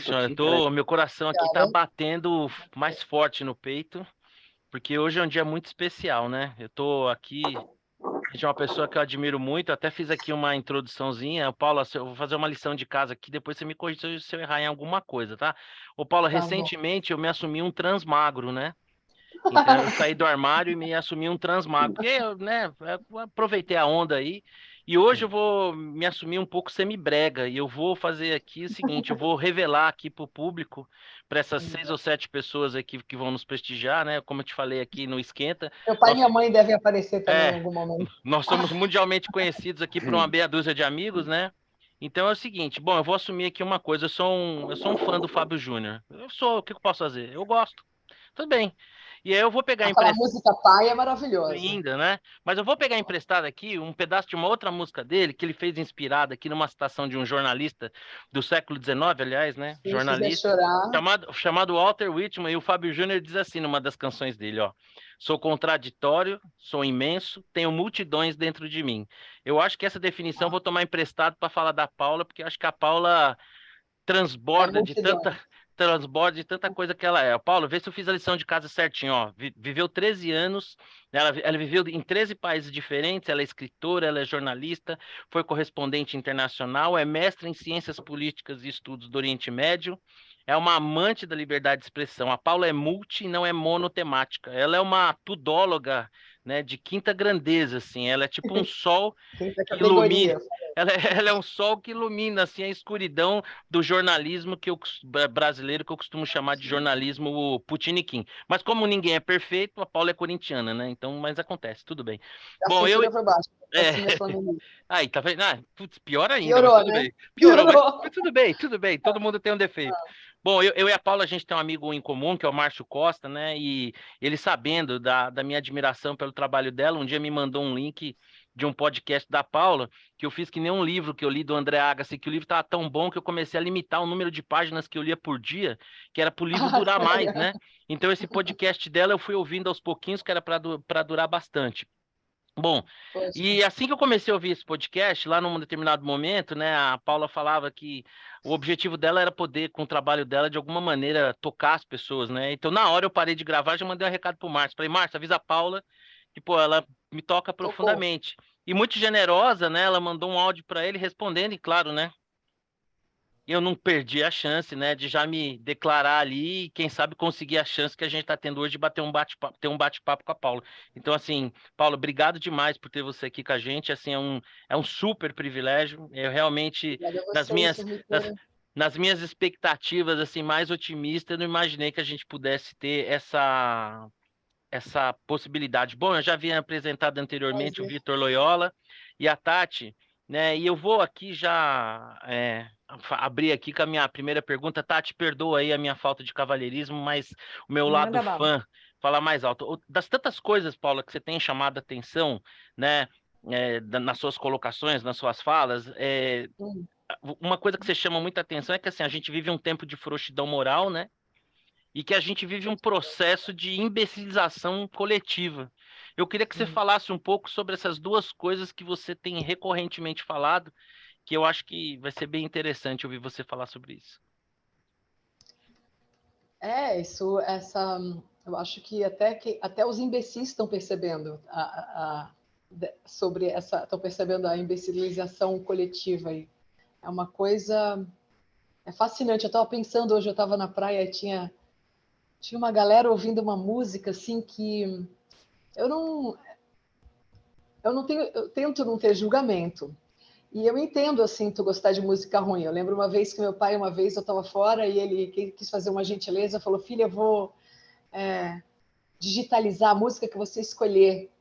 Senhora, meu coração aqui tá batendo mais forte no peito, porque hoje é um dia muito especial, né? Eu tô aqui de uma pessoa que eu admiro muito, eu até fiz aqui uma introduçãozinha. Paula, eu vou fazer uma lição de casa aqui, depois você me corrige se eu errar em alguma coisa, tá? Ô, Paula, Tá bom. recentemente eu me assumi um transmagro, né? Então eu saí do armário e me assumi um transmagro, porque eu, né, eu aproveitei a onda aí. E hoje eu vou me assumir um pouco semibrega e eu vou fazer aqui o seguinte, eu vou revelar aqui para o público, para essas 6 ou 7 pessoas aqui que vão nos prestigiar, né? Como eu te falei aqui no Esquenta, Meu pai e nós, minha mãe devem aparecer também em é, algum momento. nós somos mundialmente conhecidos aqui por uma meia dúzia de amigos, né? Então é o seguinte, bom, eu vou assumir aqui uma coisa, eu sou um fã do Fábio Júnior. O que eu posso fazer? Eu gosto. Tudo bem. E aí eu vou pegar Aquela emprestado música Pai é maravilhosa. ainda, né? Mas eu vou pegar emprestado aqui um pedaço de uma outra música dele que ele fez inspirada aqui numa citação de um jornalista do século XIX, aliás, né? Se me fizer Jornalista chorar. chamado Walter Whitman, e o Fábio Júnior diz assim numa das canções dele, ó: sou contraditório, sou imenso, tenho multidões dentro de mim. Eu acho que essa definição eu vou tomar emprestado para falar da Paula, porque eu acho que a Paula É transborda de tanta multidão. transborda de tanta coisa que ela é. Paulo, vê se eu fiz a lição de casa certinho, ó. Viveu 13 anos, ela viveu em 13 países diferentes, ela é escritora, ela é jornalista, foi correspondente internacional, é mestre em ciências políticas e estudos do Oriente Médio, é uma amante da liberdade de expressão. A Paula é multi, não é monotemática. Ela é uma tudóloga, né, de quinta grandeza, assim. Ela é tipo um sol Quinta que ilumina. categoria. Ela é um sol que ilumina assim a escuridão do jornalismo brasileiro que eu costumo chamar de jornalismo putiniquim. Mas como ninguém é perfeito, a Paula é corintiana, né? Então, mas acontece, tudo bem. A Bom, cintura foi baixa. é, Pra cima é flamenguista. aí, tá vendo? Ah, putz, pior ainda, mas Piorou, tudo né? bem. Piorou, mas Piorou. tudo bem, tudo bem. Todo mundo tem um defeito. Bom, eu e a Paula, a gente tem um amigo em comum, que é o Márcio Costa, né? E ele sabendo da minha admiração pelo trabalho dela, um dia me mandou um link de um podcast da Paula, que eu fiz que nem um livro que eu li do André Agassi, que o livro estava tão bom que eu comecei a limitar o número de páginas que eu lia por dia, que era para o livro Ah, durar mais, sério? né? Então esse podcast dela eu fui ouvindo aos pouquinhos, que era para durar bastante. Bom, Poxa. e assim que eu comecei a ouvir esse podcast, lá num determinado momento, né, a Paula falava que o objetivo dela era poder, com o trabalho dela, de alguma maneira, tocar as pessoas, né? Então, na hora eu parei de gravar, já mandei um recado pro Márcio. Falei, Márcio, avisa a Paula que, pô, ela me toca Tocou. profundamente. E muito generosa, né? Ela mandou um áudio para ele respondendo, e claro, né? Eu não perdi a chance, né, de já me declarar ali e quem sabe conseguir a chance que a gente está tendo hoje de bater um bate-papo, ter um bate-papo com a Paula. Então, assim, Paulo, obrigado demais por ter você aqui com a gente. Assim, é um super privilégio. Eu realmente, Obrigada a nas vocês minhas, por me nas, terem. nas minhas expectativas assim mais otimistas, eu não imaginei que a gente pudesse ter essa possibilidade. Bom, eu já havia apresentado anteriormente o Prazer. Vitor Loyola e a Tati, né? E eu vou aqui já abrir aqui com a minha primeira pergunta. Tati, perdoa aí a minha falta de cavalheirismo, mas o meu lado Manda bala. fã fala mais alto. Das tantas coisas, Paula, que você tem chamado a atenção, né? Nas suas colocações, nas suas falas, Hum. uma coisa que você chama muita atenção é que assim, a gente vive um tempo de frouxidão moral, né? E que a gente vive um processo de imbecilização coletiva. Eu queria que você Sim. falasse um pouco sobre essas duas coisas que você tem recorrentemente falado, que eu acho que vai ser bem interessante ouvir você falar sobre isso. Eu acho que até os imbecis estão percebendo sobre estão percebendo a imbecilização coletiva aí. É uma coisa, é fascinante. Eu estava pensando hoje, eu estava na praia e tinha uma galera ouvindo uma música assim que eu não, eu tento não ter julgamento. E eu entendo, assim, tu gostar de música ruim. Eu lembro uma vez que meu pai, uma vez eu estava fora e ele quis fazer uma gentileza, falou, filha, eu vou digitalizar a música que você escolher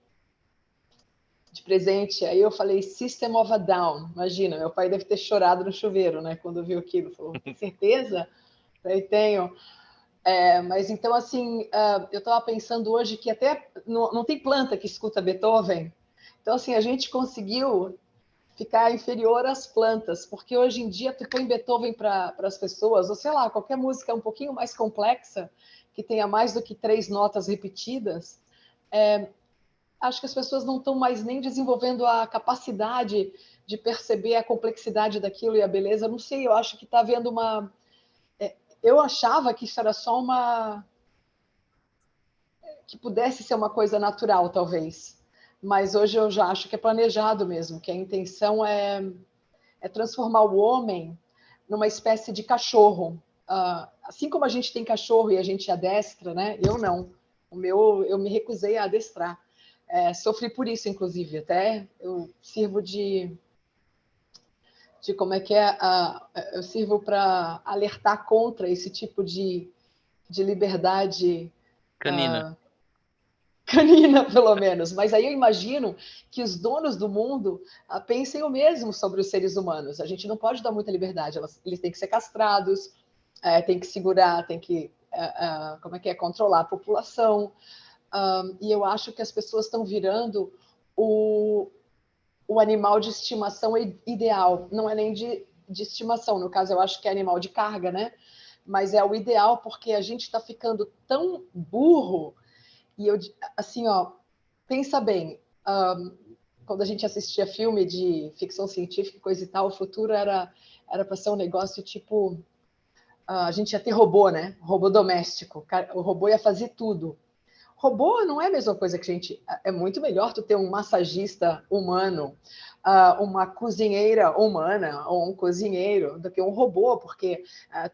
de presente. Aí eu falei, System of a Down. Imagina, meu pai deve ter chorado no chuveiro, né, quando viu aquilo. Falou, tem certeza? Aí tenho. Mas então, assim, eu estava pensando hoje que até não tem planta que escuta Beethoven. Então, assim, a gente conseguiu ficar inferior às plantas, porque hoje em dia tu põe Beethoven para as pessoas, ou sei lá, qualquer música um pouquinho mais complexa, que tenha mais do que 3 notas repetidas, acho que as pessoas não estão mais nem desenvolvendo a capacidade de perceber a complexidade daquilo e a beleza. Não sei, eu acho que está havendo eu achava que isso era só que pudesse ser uma coisa natural, talvez. Mas hoje eu já acho que é planejado mesmo, que a intenção é transformar o homem numa espécie de cachorro. Assim como a gente tem cachorro e a gente adestra, né? Eu não. O meu, eu me recusei a adestrar. Sofri por isso, inclusive. Até eu sirvo de como é que é? Eu sirvo para alertar contra esse tipo de liberdade Canina. canina, pelo menos. Mas aí eu imagino que os donos do mundo pensem o mesmo sobre os seres humanos. A gente não pode dar muita liberdade. Eles têm que ser castrados, tem que segurar, tem que como é que é? Controlar a população. E eu acho que as pessoas estão virando o animal de estimação ideal. Não é nem de estimação, no caso, eu acho que é animal de carga, né? Mas é o ideal porque a gente está ficando tão burro. E eu, assim, ó, pensa bem, quando a gente assistia filme de ficção científica, coisa e tal, o futuro era para ser um negócio tipo, a gente ia ter robô, né? Robô doméstico, o robô ia fazer tudo. Robô não é a mesma coisa que a gente. É muito melhor tu ter um massagista humano, uma cozinheira humana ou um cozinheiro do que um robô, porque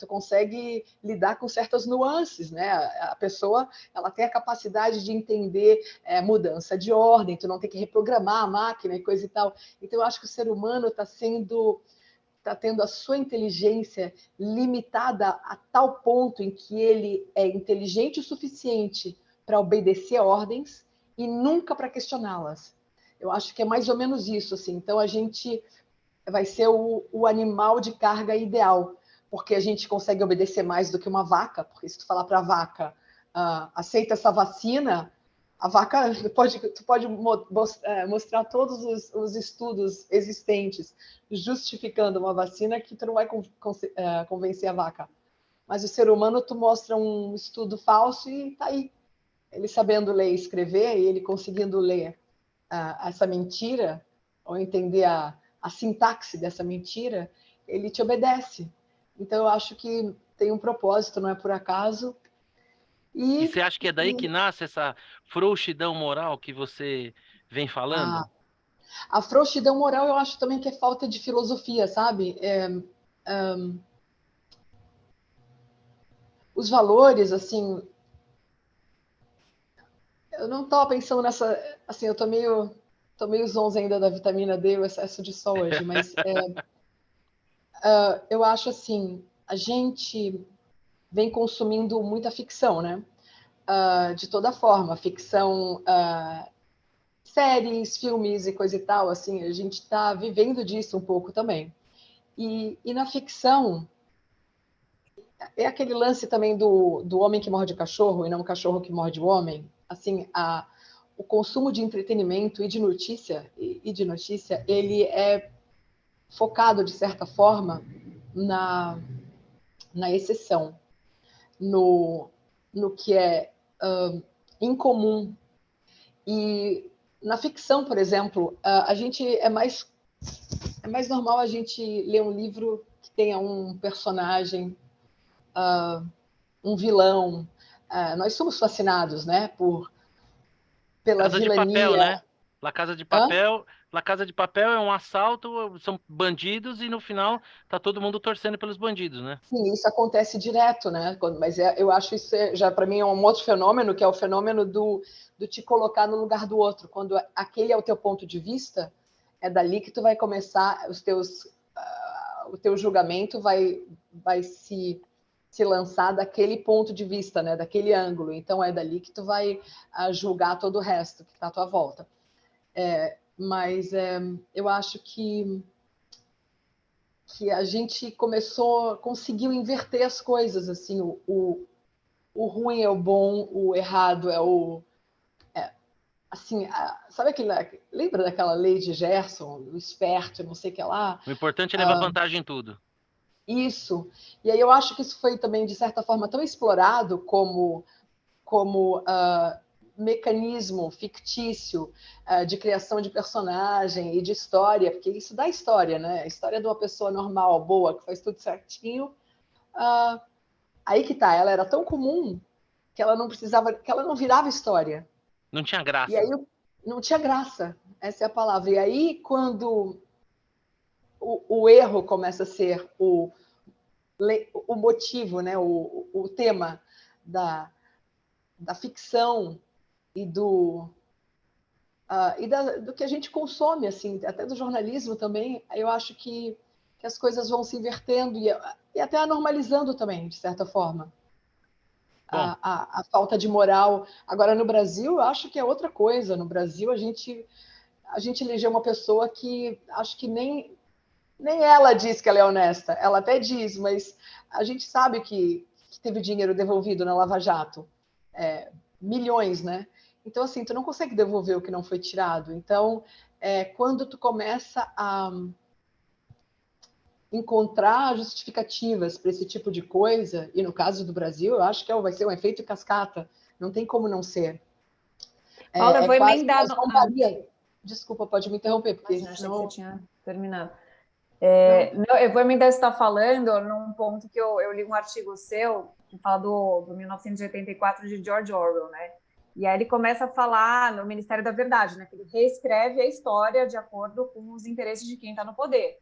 tu consegue lidar com certas nuances, né? A pessoa ela tem a capacidade de entender mudança de ordem, tu não tem que reprogramar a máquina e coisa e tal. Então eu acho que o ser humano está tendo a sua inteligência limitada a tal ponto em que ele é inteligente o suficiente para obedecer ordens e nunca para questioná-las. Eu acho que é mais ou menos isso, assim. Então a gente vai ser o animal de carga ideal, porque a gente consegue obedecer mais do que uma vaca, porque se tu falar para a vaca, aceita essa vacina, a vaca, tu pode mostrar todos os estudos existentes justificando uma vacina que tu não vai convencer a vaca. Mas o ser humano, tu mostra um estudo falso e tá aí. Ele sabendo ler e escrever, e ele conseguindo ler essa mentira, ou entender a sintaxe dessa mentira, ele te obedece. Então, eu acho que tem um propósito, não é por acaso. E E, você acha que é daí que nasce essa frouxidão moral que você vem a, falando? a frouxidão moral, eu acho também que é falta de filosofia, sabe? Os valores, assim, eu não estava pensando nessa, assim, eu tô meio zonza ainda da vitamina D, o excesso de sol hoje, mas eu acho assim, a gente vem consumindo muita ficção, né? De toda forma, ficção, séries, filmes e coisa e tal, assim, a gente está vivendo disso um pouco também. E na ficção, é aquele lance também do homem que morde cachorro e não o cachorro que morde o homem. Assim, o consumo de entretenimento e de notícia, ele é focado, de certa forma, na exceção, no, no que é incomum. E na ficção, por exemplo, a gente é mais normal a gente ler um livro que tenha um personagem, um vilão. Nós somos fascinados, né, pela Casa de Papel, vilania. né? La Casa de Hã? Papel, La Casa de Papel é um assalto, são bandidos e no final tá todo mundo torcendo pelos bandidos, né? Sim, isso acontece direto, né? Mas eu acho isso já para mim é um outro fenômeno, que é o fenômeno do te colocar no lugar do outro. Quando aquele é o teu ponto de vista, é dali que tu vai começar o teu julgamento vai se lançar daquele ponto de vista, né? Daquele ângulo. Então é dali que tu vai julgar todo o resto que está à tua volta. Mas eu acho que a gente conseguiu inverter as coisas, assim, o ruim é o bom, o errado é assim, sabe lembra daquela lei de Gerson, o esperto, não sei o que lá? O importante é levar vantagem em tudo. Isso, e aí eu acho que isso foi também, de certa forma, tão explorado como mecanismo fictício de criação de personagem e de história, porque isso dá história, né? A história de uma pessoa normal, boa, que faz tudo certinho, Aí que tá, ela era tão comum que ela não precisava, que ela não virava história. Não tinha E graça. aí não tinha graça, essa é a palavra. E aí, quando o erro começa a ser o motivo, né, o tema da ficção e do que a gente consome, assim, até do jornalismo também, eu acho que as coisas vão se invertendo e até normalizando também, de certa forma. Bom, A falta de moral. Agora, no Brasil, eu acho que é outra coisa. No Brasil, a gente elegeu uma pessoa que acho que nem ela diz que ela é honesta. Ela até diz, mas a gente sabe que teve dinheiro devolvido na Lava Jato. Milhões, né? Então, assim, tu não consegue devolver o que não foi tirado. Então, quando tu começa a encontrar justificativas para esse tipo de coisa, e no caso do Brasil, eu acho que vai ser um efeito cascata, não tem como não ser. Paula, eu É vou quase emendar. uma zombaria. Desculpa, pode me interromper, porque Imagina, achei que você senão. tinha terminado. Não. Não, eu vou emendar o que você está falando num ponto que eu li um artigo seu que fala do 1984 de George Orwell, né? E aí ele começa a falar no Ministério da Verdade, né? Que ele reescreve a história de acordo com os interesses de quem está no poder.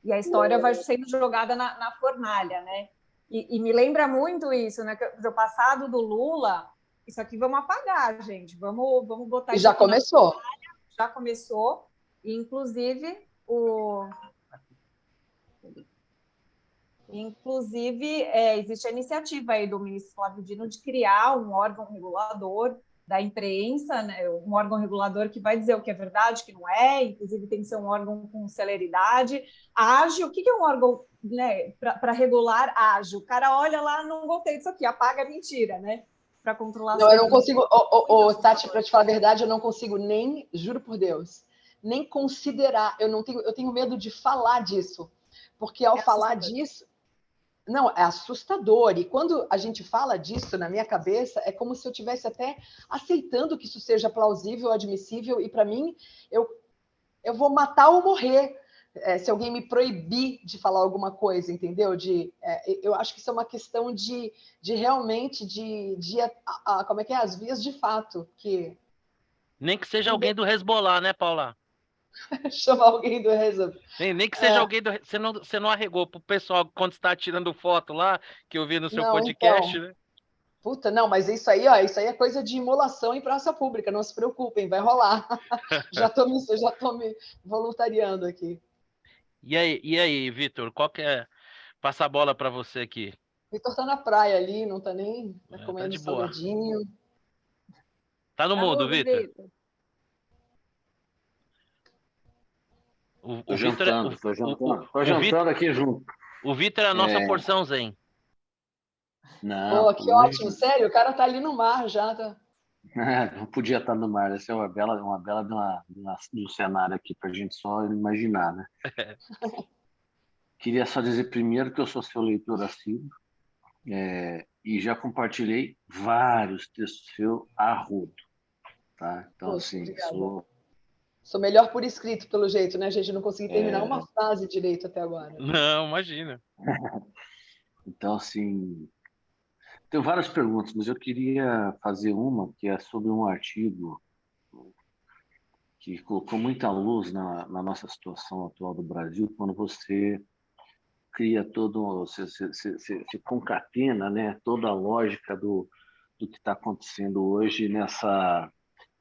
E a história vai sendo jogada na fornalha, né? E me lembra muito isso, né? Do passado do Lula. Isso aqui vamos apagar, gente. Vamos botar E isso já aqui na começou. já começou, e inclusive existe a iniciativa aí do ministro Flávio Dino de criar um órgão regulador da imprensa, né, um órgão regulador que vai dizer o que é verdade, o que não é, inclusive tem que ser um órgão com celeridade, ágil. O que é um órgão, né, para regular ágil? O cara olha lá, não gostei disso aqui, apaga a mentira, né? Para controlar as Não, eu não fake news. consigo. Tati, para te falar a verdade, eu não consigo nem, juro por Deus, nem considerar. Eu tenho medo de falar disso. Porque ao É falar assustador. disso. Não, é assustador. E quando a gente fala disso na minha cabeça, é como se eu tivesse até aceitando que isso seja plausível, admissível, e para mim, eu, eu vou matar ou morrer se alguém me proibir de falar alguma coisa, entendeu? Eu acho que isso é uma questão de realmente como é que é? As vias de fato, que nem que seja ninguém alguém do Hezbollah, né, Paula? chama alguém do resolve. Nem que seja alguém do. Você não arregou pro pessoal quando está tirando foto lá, que eu vi no seu Não, podcast, então. né? Puta, não, mas isso aí, ó, isso aí é coisa de imolação em praça pública, não se preocupem, vai rolar. Já tô me voluntariando aqui. E aí, Vitor, qual que é. Passar a bola para você aqui. Vitor tá na praia ali, não tá nem tá Tá comendo de boa. salgadinho. Tá no Tá mudo, mudo, Vitor. Vitor. O Tô Vitor é. jantando, tô O, jantando. Tô o, Vitor, jantando aqui junto. o Vitor é a nossa porção zen. Não, Pô, que ótimo, longe. sério, o cara tá ali no mar já, tá? Não podia estar no mar. Essa é uma bela de um cenário aqui para a gente só imaginar, né? Queria só dizer primeiro que eu sou seu leitor assíduo e já compartilhei vários textos seus a rodo, tá? Então, Poxa, assim, obrigada. Sou melhor por escrito, pelo jeito, né, gente? Eu não consegui terminar uma é, frase direito até agora. Não, imagina. então, assim, tenho várias perguntas, mas eu queria fazer uma que é sobre um artigo que colocou muita luz na nossa situação atual do Brasil, quando você cria todo, se concatena, né, toda a lógica do que está acontecendo hoje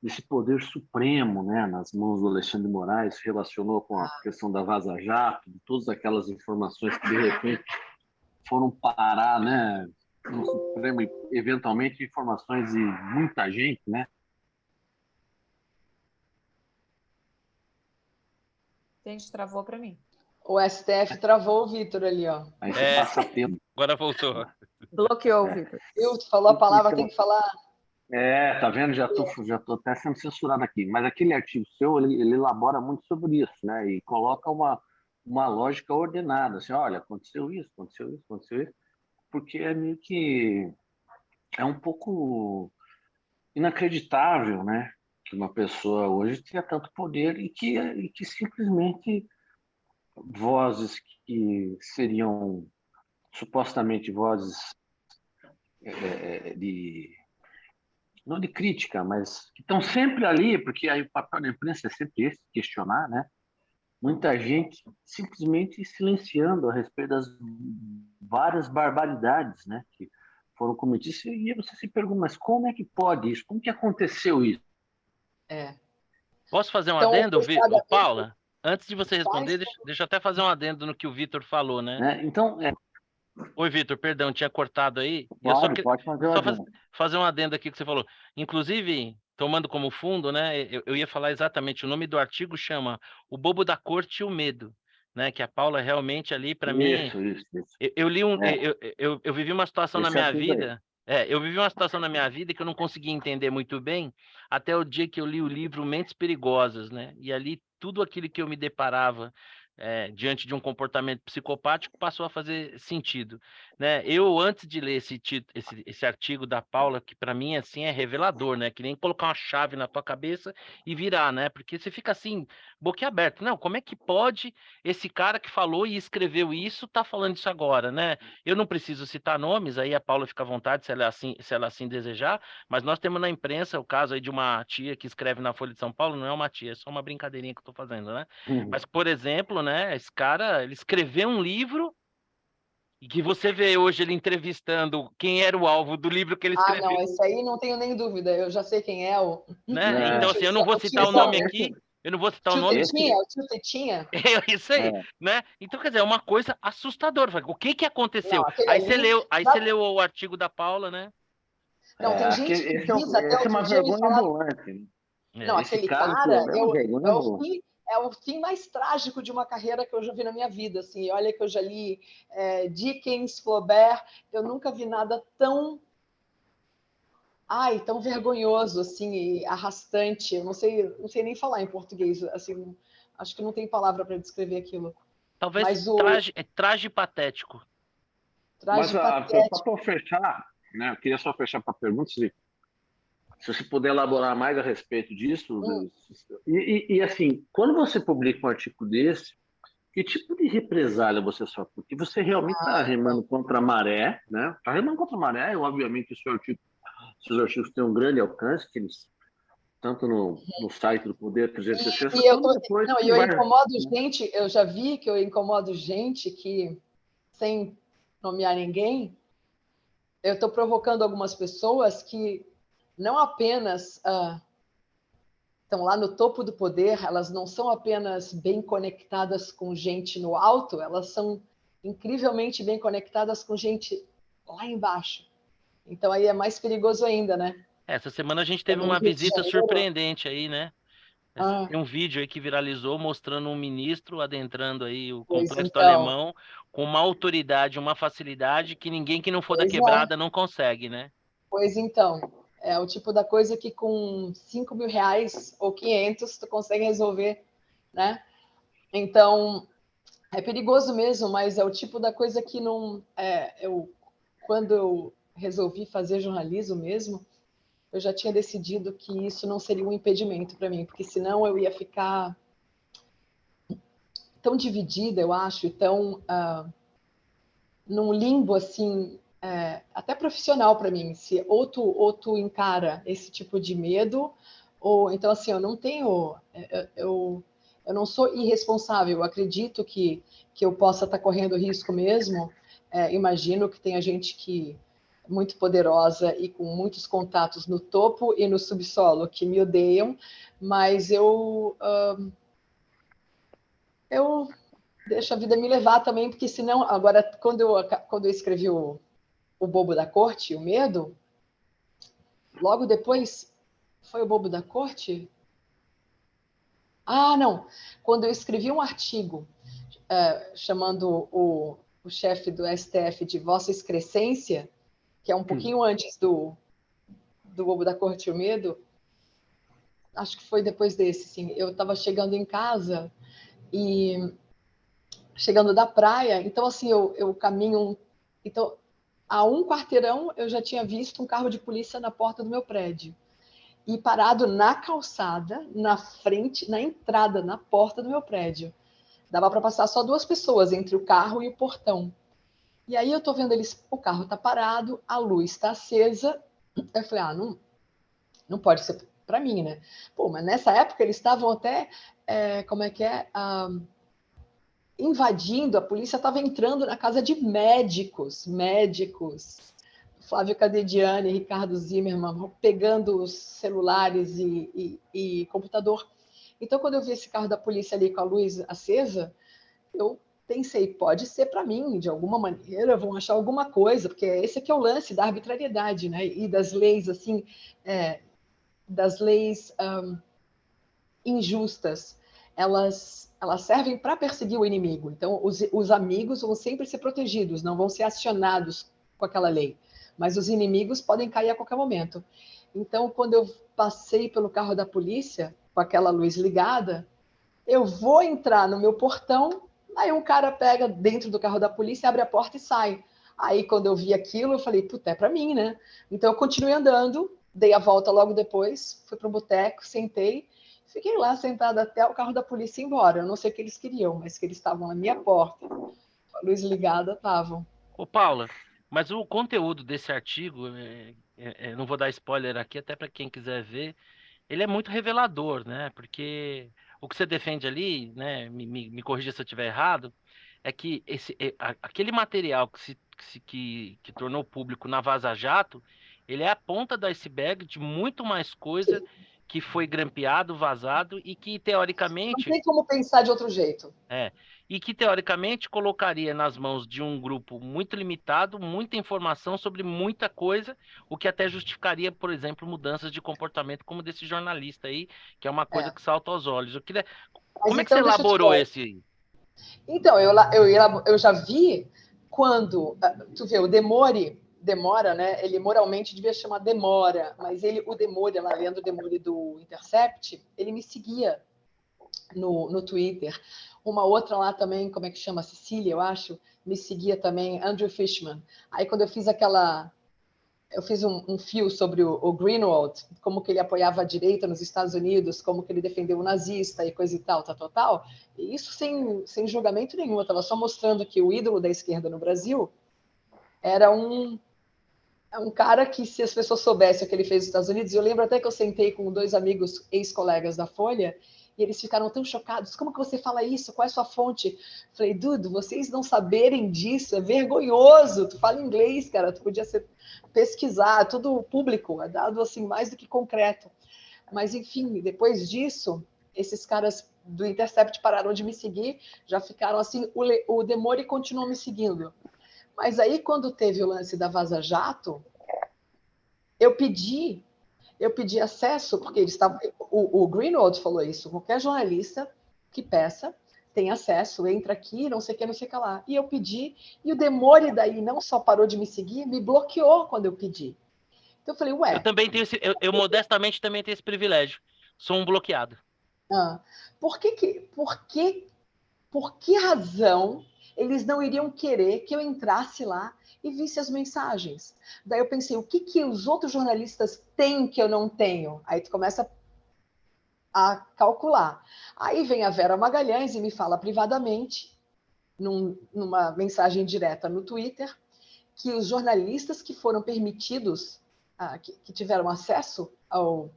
nesse poder supremo, né, nas mãos do Alexandre de Moraes, relacionou com a questão da Vaza Jato, de todas aquelas informações que de repente foram parar, né, no Supremo, e eventualmente informações de muita gente, né? Gente, travou para mim. O STF travou o Vitor ali, ó. Aí você É, passa tempo. agora voltou. Bloqueou, É. Vitor. Viu? Tu falou a palavra, tem Então, que falar. tá vendo? Já tô até sendo censurado aqui. Mas aquele artigo seu, ele elabora muito sobre isso, né? E coloca uma lógica ordenada. Assim, olha, aconteceu isso, aconteceu isso, aconteceu isso. Porque é meio que... É um pouco inacreditável, né? Que uma pessoa hoje tenha tanto poder e que simplesmente vozes que seriam supostamente vozes não de crítica, mas que estão sempre ali, porque aí o papel da imprensa é sempre esse, questionar, né? Muita gente simplesmente silenciando a respeito das várias barbaridades, né, que foram cometidas. E você se pergunta, mas como é que pode isso? Como que aconteceu isso? É. Posso fazer um Então, adendo, coitada, Paula? Antes de você faz. responder, deixa eu até fazer um adendo no que o Vitor falou, né? Né? Então, Oi, Vitor, perdão, tinha cortado aí. E eu pode fazer o só adendo. fazer um adendo aqui que você falou. Inclusive, tomando como fundo, né? Eu ia falar exatamente, o nome do artigo chama O Bobo da Corte e o Medo, né? Que a Paula realmente ali, para mim, Isso. eu li um, É, eu vivi uma situação na esse minha artigo aí. vida. Eu vivi uma situação na minha vida que eu não conseguia entender muito bem, até o dia que eu li o livro Mentes Perigosas, né? E ali tudo aquilo que eu me deparava diante de um comportamento psicopático passou a fazer sentido, né? Eu, antes de ler esse artigo da Paula, que para mim assim é revelador, né? Que nem colocar uma chave na tua cabeça e virar, né? Porque você fica assim, boquiaberto. Não, como é que pode esse cara que falou e escreveu isso tá falando isso agora, né? Eu não preciso citar nomes, aí a Paula fica à vontade se ela assim desejar, mas nós temos na imprensa o caso aí de uma tia que escreve na Folha de São Paulo, não é uma tia, é só uma brincadeirinha que eu tô fazendo, né? Mas, por exemplo, né, esse cara, ele escreveu um livro e que você vê hoje ele entrevistando quem era o alvo do livro que ele Ah, não, escreveu, esse aí não tenho nem dúvida. Eu já sei quem é o. né? O Então, assim, eu não tiozão. vou O citar o tiozão. nome aqui, eu não vou citar o Tio nome. Tetinha, o tio Tetinha? É isso aí, É, né? Então, quer dizer, é uma coisa assustadora. O que que aconteceu? Não, aquele Aí você ali. leu, aí você leu o artigo da Paula, né? Não, tem gente que quis até essa é outro uma dia me vergonha falar. ambulante. Né? Não, Esse aquele caso cara é uma vergonha ambulante. é o fim mais trágico de uma carreira que eu já vi na minha vida. Assim, olha que eu já li Dickens, Flaubert, eu nunca vi nada tão vergonhoso assim e arrastante. Eu não sei nem falar em português. Assim, acho que não tem palavra para descrever aquilo. Talvez Mas o traje patético. Mas traje só patético. para fechar, né, eu queria só fechar para a pergunta, se você puder elaborar mais a respeito disso. E assim, quando você publica um artigo desse, que tipo de represália você sofre? Porque você realmente está remando contra a maré, né? Está remando contra a maré, e obviamente seus artigos têm um grande alcance, que eles, tanto no site do Poder 360, E eu quanto depois não, que eu vai. incomodo gente, eu já vi que eu incomodo gente que, sem nomear ninguém, eu estou provocando algumas pessoas que não apenas estão lá no topo do poder, elas não são apenas bem conectadas com gente no alto, elas são incrivelmente bem conectadas com gente lá embaixo. Então aí é mais perigoso ainda, né? Essa semana a gente teve Como no uma Rio de visita Janeiro. surpreendente aí, né? Ah, Tem um vídeo aí que viralizou mostrando um ministro adentrando aí o pois Complexo do então, Alemão com uma autoridade, uma facilidade que ninguém que não for da pois é. quebrada não consegue, né? Pois então, é o tipo da coisa que com 5.000 reais ou 500 tu consegue resolver, né? Então, é perigoso mesmo, mas é o tipo da coisa que não... quando eu resolvi fazer jornalismo mesmo, eu já tinha decidido que isso não seria um impedimento para mim, porque senão eu ia ficar tão dividida, eu acho, e tão num limbo assim, até profissional para mim. Se ou tu encara esse tipo de medo, ou então assim, eu não tenho, eu não sou irresponsável. Eu acredito que eu possa estar correndo risco mesmo. Imagino que tenha gente que muito poderosa e com muitos contatos no topo e no subsolo que me odeiam, mas eu deixo a vida me levar também, porque senão, agora, quando eu escrevi o Bobo da Corte, o Medo, logo depois, foi o Bobo da Corte? Ah, não, quando eu escrevi um artigo chamando o chefe do STF de Vossa Excrescência, que é um pouquinho antes do Bobo da Corte e o Medo, acho que foi depois desse, sim. Eu estava chegando em casa e chegando da praia, então assim, eu caminho, então a um quarteirão eu já tinha visto um carro de polícia na porta do meu prédio e parado na calçada, na frente, na entrada, na porta do meu prédio. Dava para passar só 2 pessoas entre o carro e o portão. E aí eu tô vendo eles, o carro tá parado, a luz está acesa. Eu falei, não pode ser para mim, né? Pô, mas nessa época eles estavam até, como é que é? Invadindo, a polícia estava entrando na casa de médicos. Flávio Cadediani, Ricardo Zimmermann, pegando os celulares e computador. Então, quando eu vi esse carro da polícia ali com a luz acesa, eu pensei, pode ser para mim, de alguma maneira, vão achar alguma coisa, porque esse aqui é o lance da arbitrariedade, né? E das leis, assim, das leis injustas. Elas servem para perseguir o inimigo. Então, os amigos vão sempre ser protegidos, não vão ser acionados com aquela lei. Mas os inimigos podem cair a qualquer momento. Então, quando eu passei pelo carro da polícia, com aquela luz ligada, eu vou entrar no meu portão, aí um cara pega dentro do carro da polícia, abre a porta e sai. Aí, quando eu vi aquilo, eu falei, puta, é para mim, né? Então, eu continuei andando, dei a volta logo depois, fui para o boteco, sentei, fiquei lá sentada até o carro da polícia ir embora. Eu não sei o que eles queriam, mas que eles estavam na minha porta, a luz ligada, estavam. Ô, Paula, mas o conteúdo desse artigo, não vou dar spoiler aqui, até para quem quiser ver, ele é muito revelador, né? Porque o que você defende ali, né? Me corrija se eu estiver errado, é que aquele material que tornou público na Vaza Jato, ele é a ponta do iceberg de muito mais coisa Sim. que foi grampeado, vazado e que Não teoricamente tem como pensar de outro jeito. é, e que teoricamente colocaria nas mãos de um grupo muito limitado muita informação sobre muita coisa, o que até justificaria, por exemplo, mudanças de comportamento como desse jornalista aí, que é uma coisa É. que salta aos olhos. Eu queria... Mas Como é que você então, deixa eu te elaborou falar. esse? Então, eu já vi quando, tu vê, o demora, né? Ele moralmente devia chamar demora, mas o Demore, lá lendo o Demore do Intercept, ele me seguia no Twitter. Uma outra lá também, como é que chama? Cecília, eu acho, me seguia também, Andrew Fishman. Aí quando eu fiz um fio sobre o Greenwald, como que ele apoiava a direita nos Estados Unidos, como que ele defendeu o nazista e coisa e tal. E isso sem julgamento nenhum. Eu estava só mostrando que o ídolo da esquerda no Brasil era um cara que, se as pessoas soubessem o que ele fez nos Estados Unidos, eu lembro até que eu sentei com 2 amigos ex-colegas da Folha, e eles ficaram tão chocados. Como que você fala isso? Qual é a sua fonte? Falei, Dudu, vocês não saberem disso é vergonhoso. Tu fala inglês, cara, tu podia pesquisar, tudo público, é dado assim mais do que concreto. Mas, enfim, depois disso, esses caras do Intercept pararam de me seguir, já ficaram assim, o Demore continuou me seguindo. Mas aí, quando teve o lance da Vaza Jato, eu pedi acesso, porque eles estavam. O Greenwald falou isso: qualquer jornalista que peça tem acesso, entra aqui, não sei o que, não sei o que lá. E eu pedi, e o Demore daí não só parou de me seguir, me bloqueou quando eu pedi. Então eu falei, Eu ué, também tenho eu modestamente também tenho esse privilégio. Sou um bloqueado. por que razão eles não iriam querer que eu entrasse lá e visse as mensagens? Daí eu pensei, o que os outros jornalistas têm que eu não tenho? Aí tu começa a calcular. Aí vem a Vera Magalhães e me fala privadamente, numa mensagem direta no Twitter, que os jornalistas que foram permitidos, que tiveram acesso ao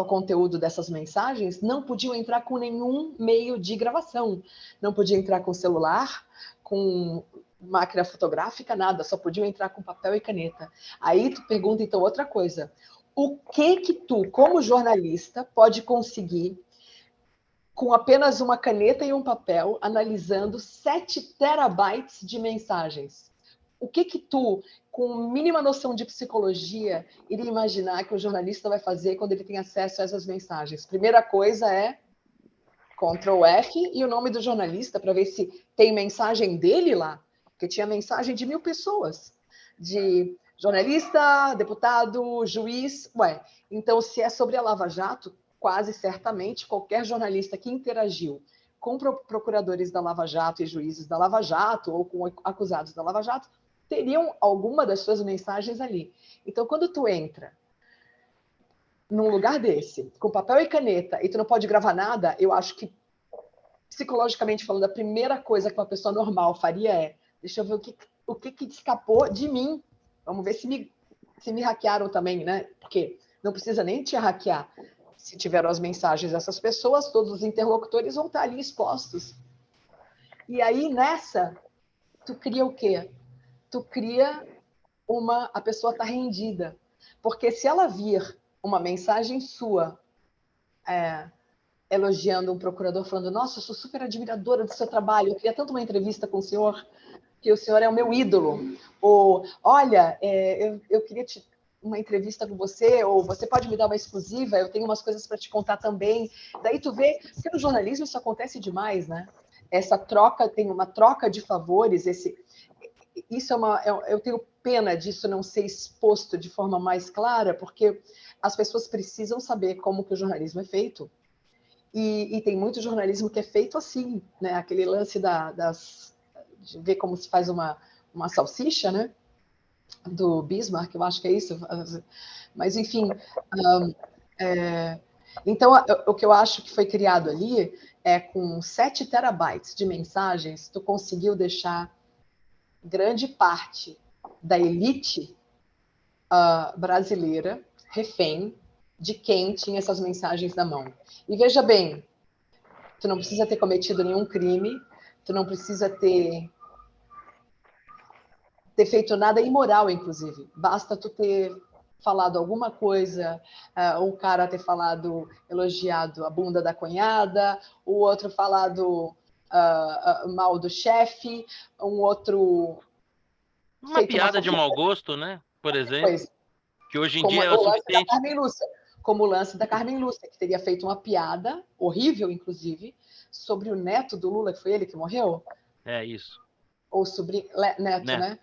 conteúdo dessas mensagens, não podiam entrar com nenhum meio de gravação. Não podiam entrar com celular, com máquina fotográfica, nada, só podiam entrar com papel e caneta. Aí tu pergunta, então, outra coisa. O que tu, como jornalista, pode conseguir com apenas uma caneta e um papel, analisando 7 terabytes de mensagens? O que tu, com mínima noção de psicologia, iria imaginar que o jornalista vai fazer quando ele tem acesso a essas mensagens? Primeira coisa é Ctrl F e o nome do jornalista para ver se tem mensagem dele lá, porque tinha mensagem de 1.000 pessoas, de jornalista, deputado, juiz. Ué, então se é sobre a Lava Jato, quase certamente qualquer jornalista que interagiu com procuradores da Lava Jato e juízes da Lava Jato ou com acusados da Lava Jato teriam alguma das suas mensagens ali. Então, quando tu entra num lugar desse, com papel e caneta, e tu não pode gravar nada, eu acho que, psicologicamente falando, a primeira coisa que uma pessoa normal faria é Deixa eu ver o que escapou de mim. Vamos ver se me hackearam também, né? Porque não precisa nem te hackear. Se tiveram as mensagens dessas pessoas, todos os interlocutores vão estar ali expostos. E aí, nessa, tu cria o quê? Tu cria a pessoa está rendida. Porque se ela vir uma mensagem sua elogiando um procurador, falando, nossa, eu sou super admiradora do seu trabalho, eu queria tanto uma entrevista com o senhor, que o senhor é o meu ídolo. Ou, olha, eu queria uma entrevista com você, ou você pode me dar uma exclusiva, eu tenho umas coisas para te contar também. Daí tu vê, porque no jornalismo isso acontece demais, né? Essa troca, tem uma troca de favores, isso eu tenho pena disso não ser exposto de forma mais clara, porque as pessoas precisam saber como que o jornalismo é feito. E tem muito jornalismo que é feito assim, né? Aquele lance de ver como se faz uma salsicha, né? Do Bismarck, eu acho que é isso. Mas, enfim, então, o que eu acho que foi criado ali é com 7 terabytes de mensagens, tu conseguiu deixar grande parte da elite brasileira refém de quem tinha essas mensagens na mão. E veja bem, tu não precisa ter cometido nenhum crime, tu não precisa ter feito nada imoral, inclusive. Basta tu ter falado alguma coisa, o cara ter elogiado a bunda da cunhada, o outro falado mal do chefe, um outro Uma piada de mau gosto, né? Por exemplo, coisa. que hoje em Como dia é o o lance da suficiente. Carmen Lúcia. Como o lance da Carmen Lúcia, que teria feito uma piada, horrível, inclusive, sobre o neto do Lula, que foi ele que morreu? É isso. Ou sobrinho, neto, Né? né?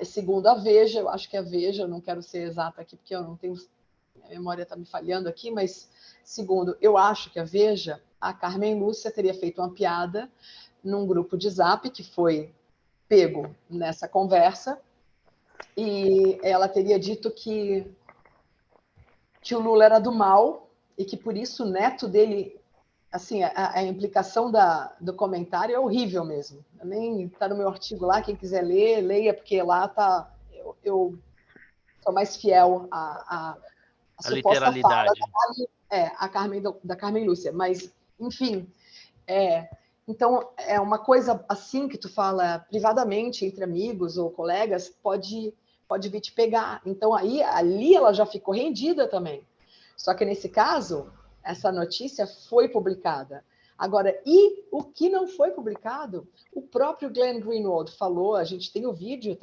Segundo a Veja, eu acho que é a Veja, eu não quero ser exata aqui, porque eu não tenho. A memória está me falhando aqui, mas segundo, eu acho que a Veja, a Carmen Lúcia teria feito uma piada num grupo de Zap que foi pego nessa conversa, e ela teria dito que o Lula era do mal e que por isso o neto dele, assim, a implicação do comentário é horrível mesmo. Nem está no meu artigo lá, quem quiser ler, leia, porque lá tá. Eu sou mais fiel à suposta fala literalidade. da Carmen Lúcia. Mas, enfim, então é uma coisa assim que tu fala privadamente entre amigos ou colegas, pode vir te pegar. Então ali ela já ficou rendida também. Só que nesse caso, essa notícia foi publicada. Agora, e o que não foi publicado? O próprio Glenn Greenwald falou, a gente tem o vídeo,